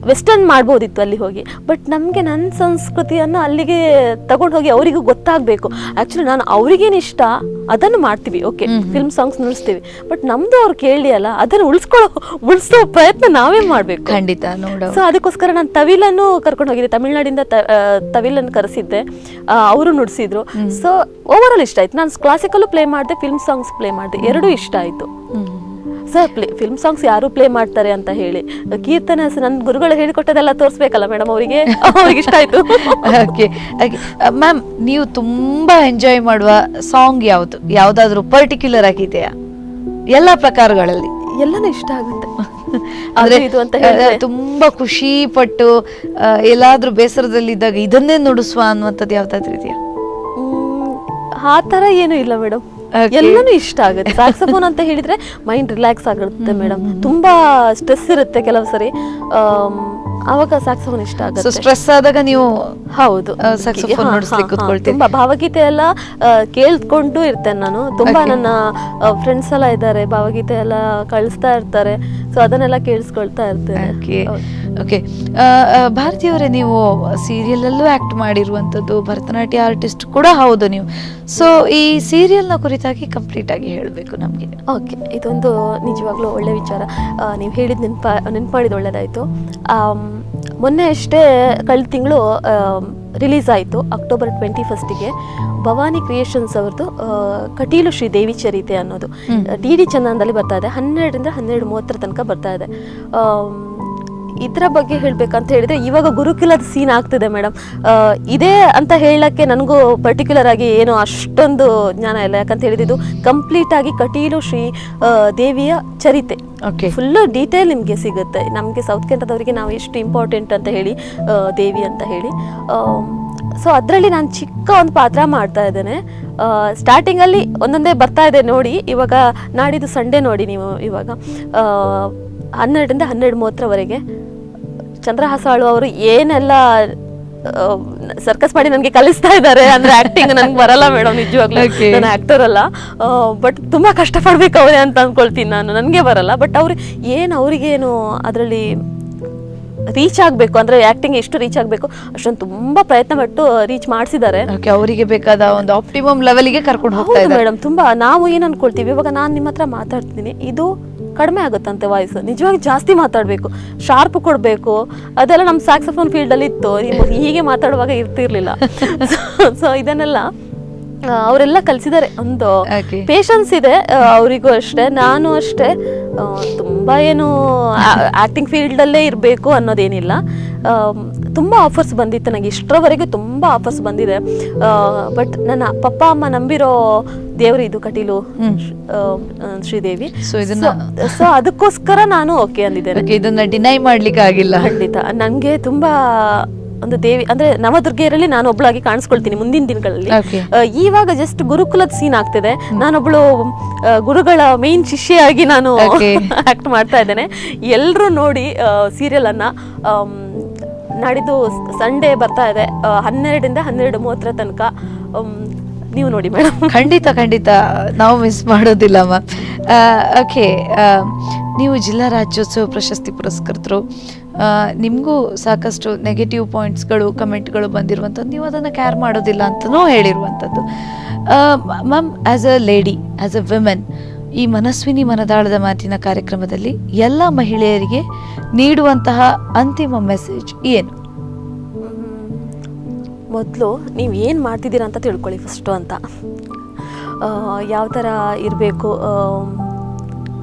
ವೆಸ್ಟರ್ನ್ ಮಾಡ್ಬೋದಿತ್ತು ಅಲ್ಲಿ ಹೋಗಿ. ಬಟ್ ನಮಗೆ ನನ್ನ ಸಂಸ್ಕೃತಿಯನ್ನು ಅಲ್ಲಿಗೆ ತಗೊಂಡು ಹೋಗಿ ಅವರಿಗೂ ಗೊತ್ತಾಗಬೇಕು. ಆ್ಯಕ್ಚುಲಿ ನಾನು ಅವ್ರಿಗೇನು ಇಷ್ಟ ಅದನ್ನು ಮಾಡ್ತೀವಿ, ಓಕೆ, ಫಿಲ್ಮ್ ಸಾಂಗ್ಸ್ ನುಡಿಸ್ತೀವಿ. ಬಟ್ ನಮ್ಮದು ಅವ್ರು ಕೇಳಿ ಅಲ್ಲ, ಅದನ್ನು ಉಳಿಸೋ ಪ್ರಯತ್ನ ನಾವೇ ಮಾಡಬೇಕು. ಖಂಡಿತ ನೋಡ. ಸೊ ಅದಕ್ಕೋಸ್ಕರ ನಾನು ತವಿಲನ್ನು ಕರ್ಕೊಂಡು ಹೋಗಿದ್ದೆ. ತಮಿಳ್ನಾಡಿಂದ ತವಿಲನ್ನು ಕರೆಸಿದ್ದೆ, ಅವರು ನುಡಿಸಿದ್ರು. ಸೊ ಓವರ್ ಆಲ್ ಇಷ್ಟ ಆಯ್ತು. ನಾನು ಕ್ಲಾಸಿಕಲ್ಲು ಪ್ಲೇ ಮಾಡಿದೆ, ಫಿಲ್ಮ್ ಸಾಂಗ್ಸ್ ಪ್ಲೇ ಮಾಡಿದೆ, ಎರಡೂ ಇಷ್ಟ ಆಯಿತು. ಸರ್ ಫಿಲ್ಮ್ ಸಾಂಗ್ಸ್ ಯಾರು ಪ್ಲೇ ಮಾಡ್ತಾರೆ ಅಂತ ಹೇಳಿ, ಕೀರ್ತನೆ ನನ್ನ ಗುರುಗಳು ಹೇಳಿಕೊಟ್ಟದೆಲ್ಲ ತೋರಿಸ್ಬೇಕಲ್ಲ ಮೇಡಮ್, ಅವ್ರಿಗೆ ಇಷ್ಟ ಆಯ್ತು. ಓಕೆ ಮ್ಯಾಮ್, ನೀವು ತುಂಬಾ ಎಂಜಾಯ್ ಮಾಡುವ ಸಾಂಗ್ ಯಾವುದು? ಯಾವ್ದಾದ್ರು ಪರ್ಟಿಕ್ಯುಲರ್ ಆಗಿದೆಯಾ? ಎಲ್ಲ ಪ್ರಕಾರಗಳಲ್ಲಿ ಎಲ್ಲನೂ ಇಷ್ಟ ಆಗುತ್ತೆ. ಅಂದ್ರೆ ಇದು ಅಂತ ಹೇಳಿದ್ರೆ ತುಂಬಾ ಖುಷಿ ಪಟ್ಟು ಎಲ್ಲಾದ್ರೂ ಬೇಸರದಲ್ಲಿದ್ದಾಗ ಇದನ್ನೇ ನುಡಿಸುವ ಅನ್ನುವಂಥದ್ದು ಯಾವ್ದಾದ್ರು ಇದೆಯಾ? ಆ ಥರ ಏನೂ ಇಲ್ಲ ಮೇಡಮ್, ಎಲ್ಲನೂ ಇಷ್ಟ ಆಗುತ್ತೆ. ಸ್ಯಾಕ್ಸೋಫೋನ್ ಅಂತ ಹೇಳಿದ್ರೆ ಮೈಂಡ್ ರಿಲ್ಯಾಕ್ಸ್ ಆಗುತ್ತೆ ಮೇಡಮ್. ತುಂಬಾ ಸ್ಟ್ರೆಸ್ ಇರುತ್ತೆ ಕೆಲವು ಸರಿ, ಆವಾಗ ಸ್ಯಾಕ್ಸೋಫೋನ್ ಇಷ್ಟ ಆಗುತ್ತೆ. ಸ್ಟ್ರೆಸ್ ಆದಾಗ ನೀವು? ಹೌದು, ಸ್ಯಾಕ್ಸೋಫೋನ್ ನುಡಿಸ್ಲಿಕ್ಕೆ ಕೂತ್ಕೊಳ್ತೀನಿ. ತುಂಬಾ ಭಾವಗೀತೆ ಎಲ್ಲ ಕೇಳ್ಕೊಂಡು ಇರ್ತೇನೆ ನಾನು. ತುಂಬಾ ನನ್ನ ಫ್ರೆಂಡ್ಸ್ ಎಲ್ಲ ಇದ್ದಾರೆ, ಭಾವಗೀತೆ ಎಲ್ಲ ಕಳಿಸ್ತಾ ಇರ್ತಾರೆ. ಸೊ ಅದನ್ನೆಲ್ಲ ಕೇಳಿಸ್ಕೊಳ್ತಾ ಇರ್ತೇನೆ. ಓಕೆ, ಭಾರತೀಯವರೇ, ನೀವು ಸೀರಿಯಲ್ ಅಲ್ಲೂ ಆಕ್ಟ್ ಮಾಡಿರುವಂಥದ್ದು, ಭರತನಾಟ್ಯ ಆರ್ಟಿಸ್ಟ್ ಕೂಡ ಹೌದು ನೀವು. ಸೊ ಈ ಸೀರಿಯಲ್ನ ಕುರಿತಾಗಿ ಕಂಪ್ಲೀಟ್ ಆಗಿ ಹೇಳಬೇಕು ನಮಗೆ. ಓಕೆ, ಇದೊಂದು ನಿಜವಾಗ್ಲೂ ಒಳ್ಳೆ ವಿಚಾರ ನೀವು ಹೇಳಿದ. ನೆನ್ಪು ಮಾಡಿದ ಒಳ್ಳೆಯದಾಯಿತು. ಮೊನ್ನೆ ಅಷ್ಟೇ ಕಳೆದ ತಿಂಗಳು ರಿಲೀಸ್ ಆಯಿತು, October 21st ಭವಾನಿ ಕ್ರಿಯೇಷನ್ಸ್ ಅವ್ರದ್ದು ಕಟೀಲು ಶ್ರೀ ದೇವಿ ಚರಿತೆ ಅನ್ನೋದು DD ಚಂದನದಲ್ಲಿ ಬರ್ತಾ ಇದೆ. 12ರಿಂದ 12:30 ತನಕ ಬರ್ತಾ ಇದೆ. ಇದರ ಬಗ್ಗೆ ಹೇಳಬೇಕಂತ ಹೇಳಿದರೆ, ಇವಾಗ ಗುರುಕುಲದ ಸೀನ್ ಆಗ್ತಿದೆ ಮೇಡಮ್. ಇದೇ ಅಂತ ಹೇಳಕ್ಕೆ ನನಗೂ ಪರ್ಟಿಕ್ಯುಲರ್ ಆಗಿ ಏನು ಅಷ್ಟೊಂದು ಜ್ಞಾನ ಇಲ್ಲ. ಯಾಕಂತ ಹೇಳಿದ್ದು ಕಂಪ್ಲೀಟ್ ಆಗಿ ಕಟೀಲು ಶ್ರೀ ದೇವಿಯ ಚರಿತೆ, ಫುಲ್ಲು ಡೀಟೇಲ್ ನಿಮಗೆ ಸಿಗುತ್ತೆ. ನಮಗೆ ಸೌತ್ ಕೇಂದ್ರದವರಿಗೆ ನಾವು ಎಷ್ಟು ಇಂಪಾರ್ಟೆಂಟ್ ಅಂತ ಹೇಳಿ ದೇವಿ ಅಂತ ಹೇಳಿ. ಸೊ ಅದರಲ್ಲಿ ನಾನು ಚಿಕ್ಕ ಒಂದು ಪಾತ್ರ ಮಾಡ್ತಾ ಇದ್ದೇನೆ. ಸ್ಟಾರ್ಟಿಂಗಲ್ಲಿ ಒಂದೊಂದೇ ಬರ್ತಾ ಇದೆ ನೋಡಿ. ಇವಾಗ ನಾಡಿದ್ದು ಸಂಡೇ ನೋಡಿ ನೀವು, ಇವಾಗ 12ರಿಂದ 12:30 ಚಂದ್ರಹಾಸಾಳು ಅವರು ಏನೆಲ್ಲ ಸರ್ಕಸ್ ಮಾಡಿ ನನಗೆ ಕಲಿಸ್ತಾ ಇದ್ದಾರೆ. ಅಂದ್ರೆ ಆಕ್ಟಿಂಗ್ ನನಗೆ ಬರಲ್ಲ ಮೇಡಮ್, ನಿಜವಾಗ್ಲೂ ನಾನು ಆಕ್ಟರ್ ಅಲ್ಲ. ಬಟ್ ತುಂಬಾ ಕಷ್ಟಪಡ್ಬೇಕು ಅವರೇ ಅಂತ ಅನ್ಕೊಳ್ತೀನಿ ನಾನು, ನನಗೆ ಬರಲ್ಲ. ಬಟ್ ಅವ್ರಿಗೇನು ಅದರಲ್ಲಿ ರೀಚ್ ಆಗಬೇಕು, ಅಂದ್ರೆ ಆಕ್ಟಿಂಗ್ ಎಷ್ಟು ರೀಚ್ ಆಗಬೇಕು ಅಷ್ಟೊಂದು ತುಂಬಾ ಪ್ರಯತ್ನ ಪಟ್ಟು ರೀಚ್ ಮಾಡಿಸಿದ್ದಾರೆ. ಅವರಿಗೆ ಬೇಕಾದ ಒಂದು ಆಪ್ಟಿಮಮ್ ಲೆವೆಲ್ಗೆ ಕರ್ಕೊಂಡು ಹೋಗ್ತಾರೆ ಮೇಡಮ್. ತುಂಬಾ ನಾವು ಏನ್ ಅನ್ಕೊಳ್ತೀವಿ, ಇವಾಗ ನಾನು ನಿಮ್ಮ ಹತ್ರ ಮಾತಾಡ್ತೀನಿ, ಇದು ಕಡಿಮೆ ಆಗುತ್ತಂತೆ ವಾಯ್ಸ್. ನಿಜವಾಗಿ ಜಾಸ್ತಿ ಮಾತಾಡಬೇಕು, ಶಾರ್ಪ್ ಕೊಡಬೇಕು. ಅದೆಲ್ಲ ನಮ್ಮ ಸ್ಯಾಕ್ಸೋಫೋನ್ ಫೀಲ್ಡಲ್ಲಿ ಇತ್ತು, ಹೀಗೆ ಮಾತಾಡುವಾಗ ಇರ್ತಿರ್ಲಿಲ್ಲ. ಸೊ ಇದನ್ನೆಲ್ಲ ಅವರೆಲ್ಲ ಕಲಿಸಿದ್ದಾರೆ. ಒಂದು Okay. ಪೇಷನ್ಸ್ ಇದೆ ಅವರಿಗೂ ಅಷ್ಟೇ, ನಾನು ಅಷ್ಟೇ. ತುಂಬ ಏನು ಆ್ಯಕ್ಟಿಂಗ್ ಫೀಲ್ಡಲ್ಲೇ ಇರಬೇಕು ಅನ್ನೋದೇನಿಲ್ಲ. ತುಂಬ ಆಫರ್ಸ್ ಬಂದಿತ್ತು ನನಗೆ, ಇಷ್ಟರವರೆಗೂ ತುಂಬ ಆಫರ್ಸ್ ಬಂದಿದೆ. ಬಟ್ ನನ್ನ ಪಪ್ಪ ಅಮ್ಮ ನಂಬಿರೋ ದೇವರು ಇದು ಕಟೀಲು ಶ್ರೀದೇವಿ. ಸೊ ಅದಕ್ಕೋಸ್ಕರ ನಾನು ಓಕೆ ಅಂದಿದ್ದೇನೆ. ಇದನ್ನ ಡಿನೈ ಮಾಡ್ಲಿಕ್ಕೆ ಆಗಿಲ್ಲ. ಖಂಡಿತ ನನಗೆ ತುಂಬಾ ಒಂದು ದೇವಿ ಅಂದ್ರೆ ನವದುರ್ಗೆಯರಲ್ಲಿ ನಾನು ಒಬ್ಳಾಗಿ ಕಾಣಿಸ್ಕೊಳ್ತೀನಿ ಮುಂದಿನ ದಿನಗಳಲ್ಲಿ. ಇವಾಗ ಜಸ್ಟ್ ಗುರುಕುಲದ ಸೀನ್ ಆಗ್ತಿದೆ, ನಾನೊಬ್ಳು ಗುರುಗಳ ಮೇನ್ ಶಿಷ್ಯೆಯಾಗಿ ನಾನು ಆಕ್ಟ್ ಮಾಡ್ತಾ ಇದ್ದೇನೆ. ಎಲ್ಲರೂ ನೋಡಿ ಸೀರಿಯಲ್ ಅನ್ನ. ನಾಡಿದ್ದು ಸಂಡೇ ಬರ್ತಾ ಇದೆ 12ರಿಂದ 12:30 ತನಕ. ನೀವು ನೋಡಿ ಮೇಡಮ್. ಖಂಡಿತ ನಾವು ಮಿಸ್ ಮಾಡೋದಿಲ್ಲ ಮ್ಯಾಮ್. ಓಕೆ, ನೀವು ಜಿಲ್ಲಾ ರಾಜ್ಯೋತ್ಸವ ಪ್ರಶಸ್ತಿ ಪುರಸ್ಕರ್ತರು. ನಿಮಗೂ ಸಾಕಷ್ಟು ನೆಗೆಟಿವ್ ಪಾಯಿಂಟ್ಸ್ಗಳು ಕಮೆಂಟ್ಗಳು ಬಂದಿರುವಂಥದ್ದು, ನೀವು ಅದನ್ನು ಕೇರ್ ಮಾಡೋದಿಲ್ಲ ಅಂತಲೂ ಹೇಳಿರುವಂಥದ್ದು. Ma'am, as a lady, as a women, ಈ ಮನಸ್ವಿನಿ ಮನದಾಳದ ಮಾತಿನ ಕಾರ್ಯಕ್ರಮದಲ್ಲಿ ಎಲ್ಲ ಮಹಿಳೆಯರಿಗೆ ನೀಡುವಂತಹ ಅಂತಿಮ ಮೆಸೇಜ್ ಏನು? ಮೊದಲು ನೀವು ಏನು ಮಾಡ್ತಿದ್ದೀರಾ ಅಂತ ತಿಳ್ಕೊಳ್ಳಿ ಫಸ್ಟು ಅಂತ. ಯಾವ ಥರ ಇರಬೇಕು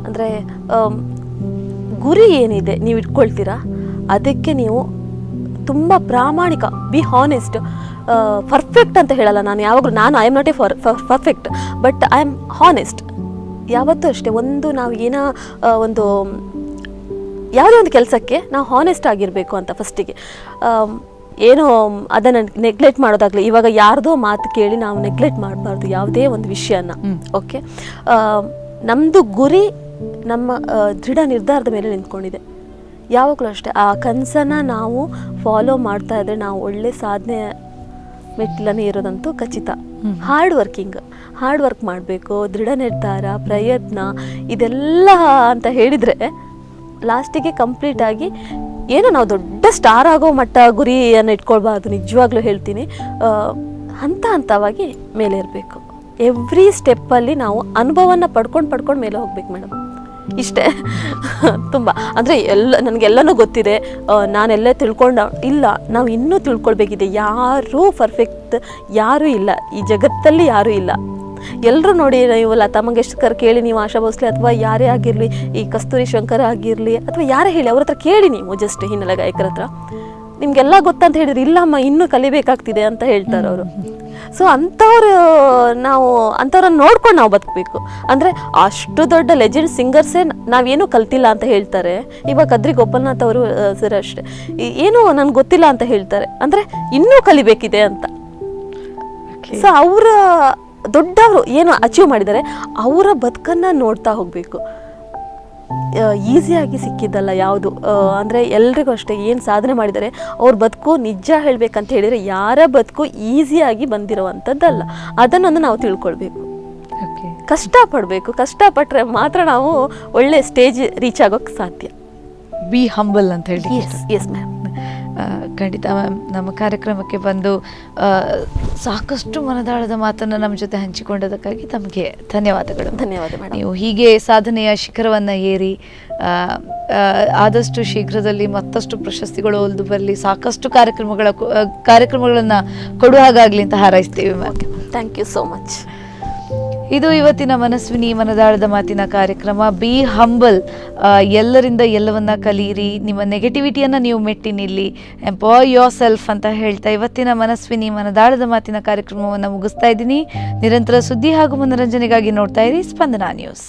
ಅಂದರೆ ಗುರಿ ಏನಿದೆ ನೀವು ಇಟ್ಕೊಳ್ತೀರಾ, ಅದಕ್ಕೆ ನೀವು ತುಂಬ ಪ್ರಾಮಾಣಿಕ, ಬಿ ಹಾನೆಸ್ಟ್. ಪರ್ಫೆಕ್ಟ್ ಅಂತ ಹೇಳಲ್ಲ ನಾನು ಯಾವಾಗಲೂ, ನಾನು I am not A perfect, but I am honest. ಯಾವತ್ತೂ ಅಷ್ಟೇ, ನಾವು ಏನೋ ಒಂದು ಯಾವುದೇ ಒಂದು ಕೆಲಸಕ್ಕೆ ನಾವು ಹಾನೆಸ್ಟ್ ಆಗಿರಬೇಕು ಅಂತ ಫಸ್ಟಿಗೆ. ಏನೋ ಅದನ್ನು ನೆಗ್ಲೆಕ್ಟ್ ಮಾಡೋದಾಗಲಿ, ಇವಾಗ ಯಾರ್ದೋ ಮಾತು ಕೇಳಿ ನಾವು ನೆಗ್ಲೆಕ್ಟ್ ಮಾಡಬಾರ್ದು ಯಾವುದೇ ಒಂದು ವಿಷಯನ. ಓಕೆ, ನಮ್ಮದು ಗುರಿ ನಮ್ಮ ದೃಢ ನಿರ್ಧಾರದ ಮೇಲೆ ನಿಂತ್ಕೊಂಡಿದೆ. ಯಾವಾಗಲೂ ಅಷ್ಟೇ ಆ ಕನಸನ್ನು ನಾವು ಫಾಲೋ ಮಾಡ್ತಾ ಇದ್ದರೆ ನಾವು ಒಳ್ಳೆ ಸಾಧನೆ ಮೆಟ್ಟಿಲನೇ ಇರೋದಂತೂ ಖಚಿತ. ಹಾರ್ಡ್ ವರ್ಕ್ ಮಾಡಬೇಕು, ದೃಢ ನಿರ್ಧಾರ, ಪ್ರಯತ್ನ, ಇದೆಲ್ಲ ಅಂತ ಹೇಳಿದರೆ ಲಾಸ್ಟಿಗೆ ಕಂಪ್ಲೀಟಾಗಿ ಏನೋ ನಾವು ದೊಡ್ಡ ಸ್ಟಾರ್ ಆಗೋ ಮಟ್ಟ ಗುರಿಯನ್ನು ಇಟ್ಕೊಳ್ಬಾರ್ದು. ನಿಜವಾಗ್ಲೂ ಹೇಳ್ತೀನಿ, ಹಂತವಾಗಿ ಮೇಲೆ ಇರಬೇಕು. ಎವ್ರಿ ಸ್ಟೆಪ್ಪಲ್ಲಿ ನಾವು ಅನುಭವನ ಪಡ್ಕೊಂಡು ಮೇಲೆ ಹೋಗ್ಬೇಕು ಮೇಡಮ್. ಇಷ್ಟೇ. ತುಂಬ ಅಂದರೆ ನನಗೆಲ್ಲನೂ ಗೊತ್ತಿದೆ, ನಾನೆಲ್ಲ ಇಲ್ಲ, ನಾವು ಇನ್ನೂ ತಿಳ್ಕೊಳ್ಬೇಕಿದೆ. ಯಾರೂ ಪರ್ಫೆಕ್ಟ್ ಯಾರೂ ಇಲ್ಲ ಈ ಜಗತ್ತಲ್ಲಿ, ಯಾರೂ ಇಲ್ಲ. ಎಲ್ಲರೂ ನೋಡಿ, ನೀವು ಲತಾ ಮಂಗೇಶ್ಕರ್ ಕೇಳಿ, ನೀವು ಆಶಾ ಭೋಸ್ಲೆ ಅಥವಾ ಯಾರೇ ಆಗಿರಲಿ, ಈ ಕಸ್ತೂರಿ ಶಂಕರ್ ಆಗಿರಲಿ ಅಥವಾ ಯಾರೇ ಹೇಳಿ, ಅವ್ರ ಹತ್ರ ಕೇಳಿ ನೀವು, ಜಸ್ಟ್ ಹಿನ್ನೆಲೆ ಗಾಯಕರ ಹತ್ರ. ನಿಮಗೆಲ್ಲ ಗೊತ್ತಂತ ಹೇಳಿದ್ರೆ, ಇಲ್ಲಮ್ಮ ಇನ್ನೂ ಕಲಿಬೇಕಾಗ್ತಿದೆ ಅಂತ ಹೇಳ್ತಾರೆ ಅವರು. ಸೊ ಅಂಥವ್ರನ್ನ ನೋಡ್ಕೊಂಡು ನಾವು ಬದುಕಬೇಕು. ಅಂದರೆ ಅಷ್ಟು ದೊಡ್ಡ ಲೆಜೆಂಡ್ ಸಿಂಗರ್ಸೇ ನಾವೇನೂ ಕಲ್ತಿಲ್ಲ ಅಂತ ಹೇಳ್ತಾರೆ. ಇವಾಗ ಬದ್ರಿ ಗೋಪಾಲ್ನಾಥ್ ಅವರು ಸರ್ ಅಷ್ಟೇ, ಏನೂ ನನಗೆ ಗೊತ್ತಿಲ್ಲ ಅಂತ ಹೇಳ್ತಾರೆ, ಅಂದರೆ ಇನ್ನೂ ಕಲಿಬೇಕಿದೆ ಅಂತ. ಸೊ ಅವರ ದೊಡ್ಡವರು ಏನು ಅಚೀವ್ ಮಾಡಿದ್ದಾರೆ, ಅವರ ಬದುಕನ್ನು ನೋಡ್ತಾ ಹೋಗಬೇಕು. ಈಸಿಯಾಗಿ ಸಿಕ್ಕಿದ್ದಲ್ಲ ಯಾವುದು. ಅಂದರೆ ಎಲ್ರಿಗೂ ಅಷ್ಟೇ, ಏನು ಸಾಧನೆ ಮಾಡಿದ್ದಾರೆ ಅವ್ರ ಬದುಕು ನಿಜ ಹೇಳಬೇಕಂತ ಹೇಳಿದರೆ ಯಾರ ಬದುಕು ಈಸಿಯಾಗಿ ಬಂದಿರುವಂಥದ್ದಲ್ಲ. ಅದನ್ನೊಂದು ನಾವು ತಿಳ್ಕೊಳ್ಬೇಕು. ಕಷ್ಟಪಡಬೇಕು, ಕಷ್ಟಪಟ್ಟರೆ ಮಾತ್ರ ನಾವು ಒಳ್ಳೆ ಸ್ಟೇಜ್ ರೀಚ್ ಆಗೋಕ್ಕೆ ಸಾಧ್ಯ. ಬಿ ಹಂಬಲ್ ಅಂತ ಹೇಳಿ. Yes ma'am. ಖಂಡಿತ ಮ್ಯಾಮ್, ನಮ್ಮ ಕಾರ್ಯಕ್ರಮಕ್ಕೆ ಬಂದು ಸಾಕಷ್ಟು ಮನದಾಳದ ಮಾತನ್ನು ನಮ್ಮ ಜೊತೆ ಹಂಚಿಕೊಂಡದಕ್ಕಾಗಿ ತಮಗೆ ಧನ್ಯವಾದಗಳು. ಧನ್ಯವಾದ ಮೇಡಮ್. ನೀವು ಹೀಗೆ ಸಾಧನೆಯ ಶಿಖರವನ್ನು ಏರಿ ಆದಷ್ಟು ಶೀಘ್ರದಲ್ಲಿ ಮತ್ತಷ್ಟು ಪ್ರಶಸ್ತಿಗಳು ಒಲ್ದು ಬರಲಿ, ಸಾಕಷ್ಟು ಕಾರ್ಯಕ್ರಮಗಳನ್ನು ಕೊಡುವ ಹಾಗಾಗಲಿ ಅಂತ ಹಾರೈಸ್ತೀವಿ ma'am. Thank you so much. ಇದು ಇವತ್ತಿನ ಮನಸ್ವಿನಿ ಮನದಾಳದ ಮಾತಿನ ಕಾರ್ಯಕ್ರಮ. ಬಿ ಹಂಬಲ್, ಎಲ್ಲರಿಂದ ಎಲ್ಲವನ್ನ ಕಲಿಯಿರಿ, ನಿಮ್ಮ ನೆಗೆಟಿವಿಟಿಯನ್ನು ನೀವು ಮೆಟ್ಟಿ ನಿಲ್ಲಿ, ಎಂಪವರ್ ಯೋರ್ ಸೆಲ್ಫ್ ಅಂತ ಹೇಳ್ತಾ ಇವತ್ತಿನ ಮನಸ್ವಿನಿ ಮನದಾಳದ ಮಾತಿನ ಕಾರ್ಯಕ್ರಮವನ್ನು ಮುಗಿಸ್ತಾ ಇದ್ದೀನಿ. ನಿರಂತರ ಸುದ್ದಿ ಹಾಗೂ ಮನೋರಂಜನೆಗಾಗಿ ನೋಡ್ತಾ ಇರಿ ಸ್ಪಂದನಾ ನ್ಯೂಸ್.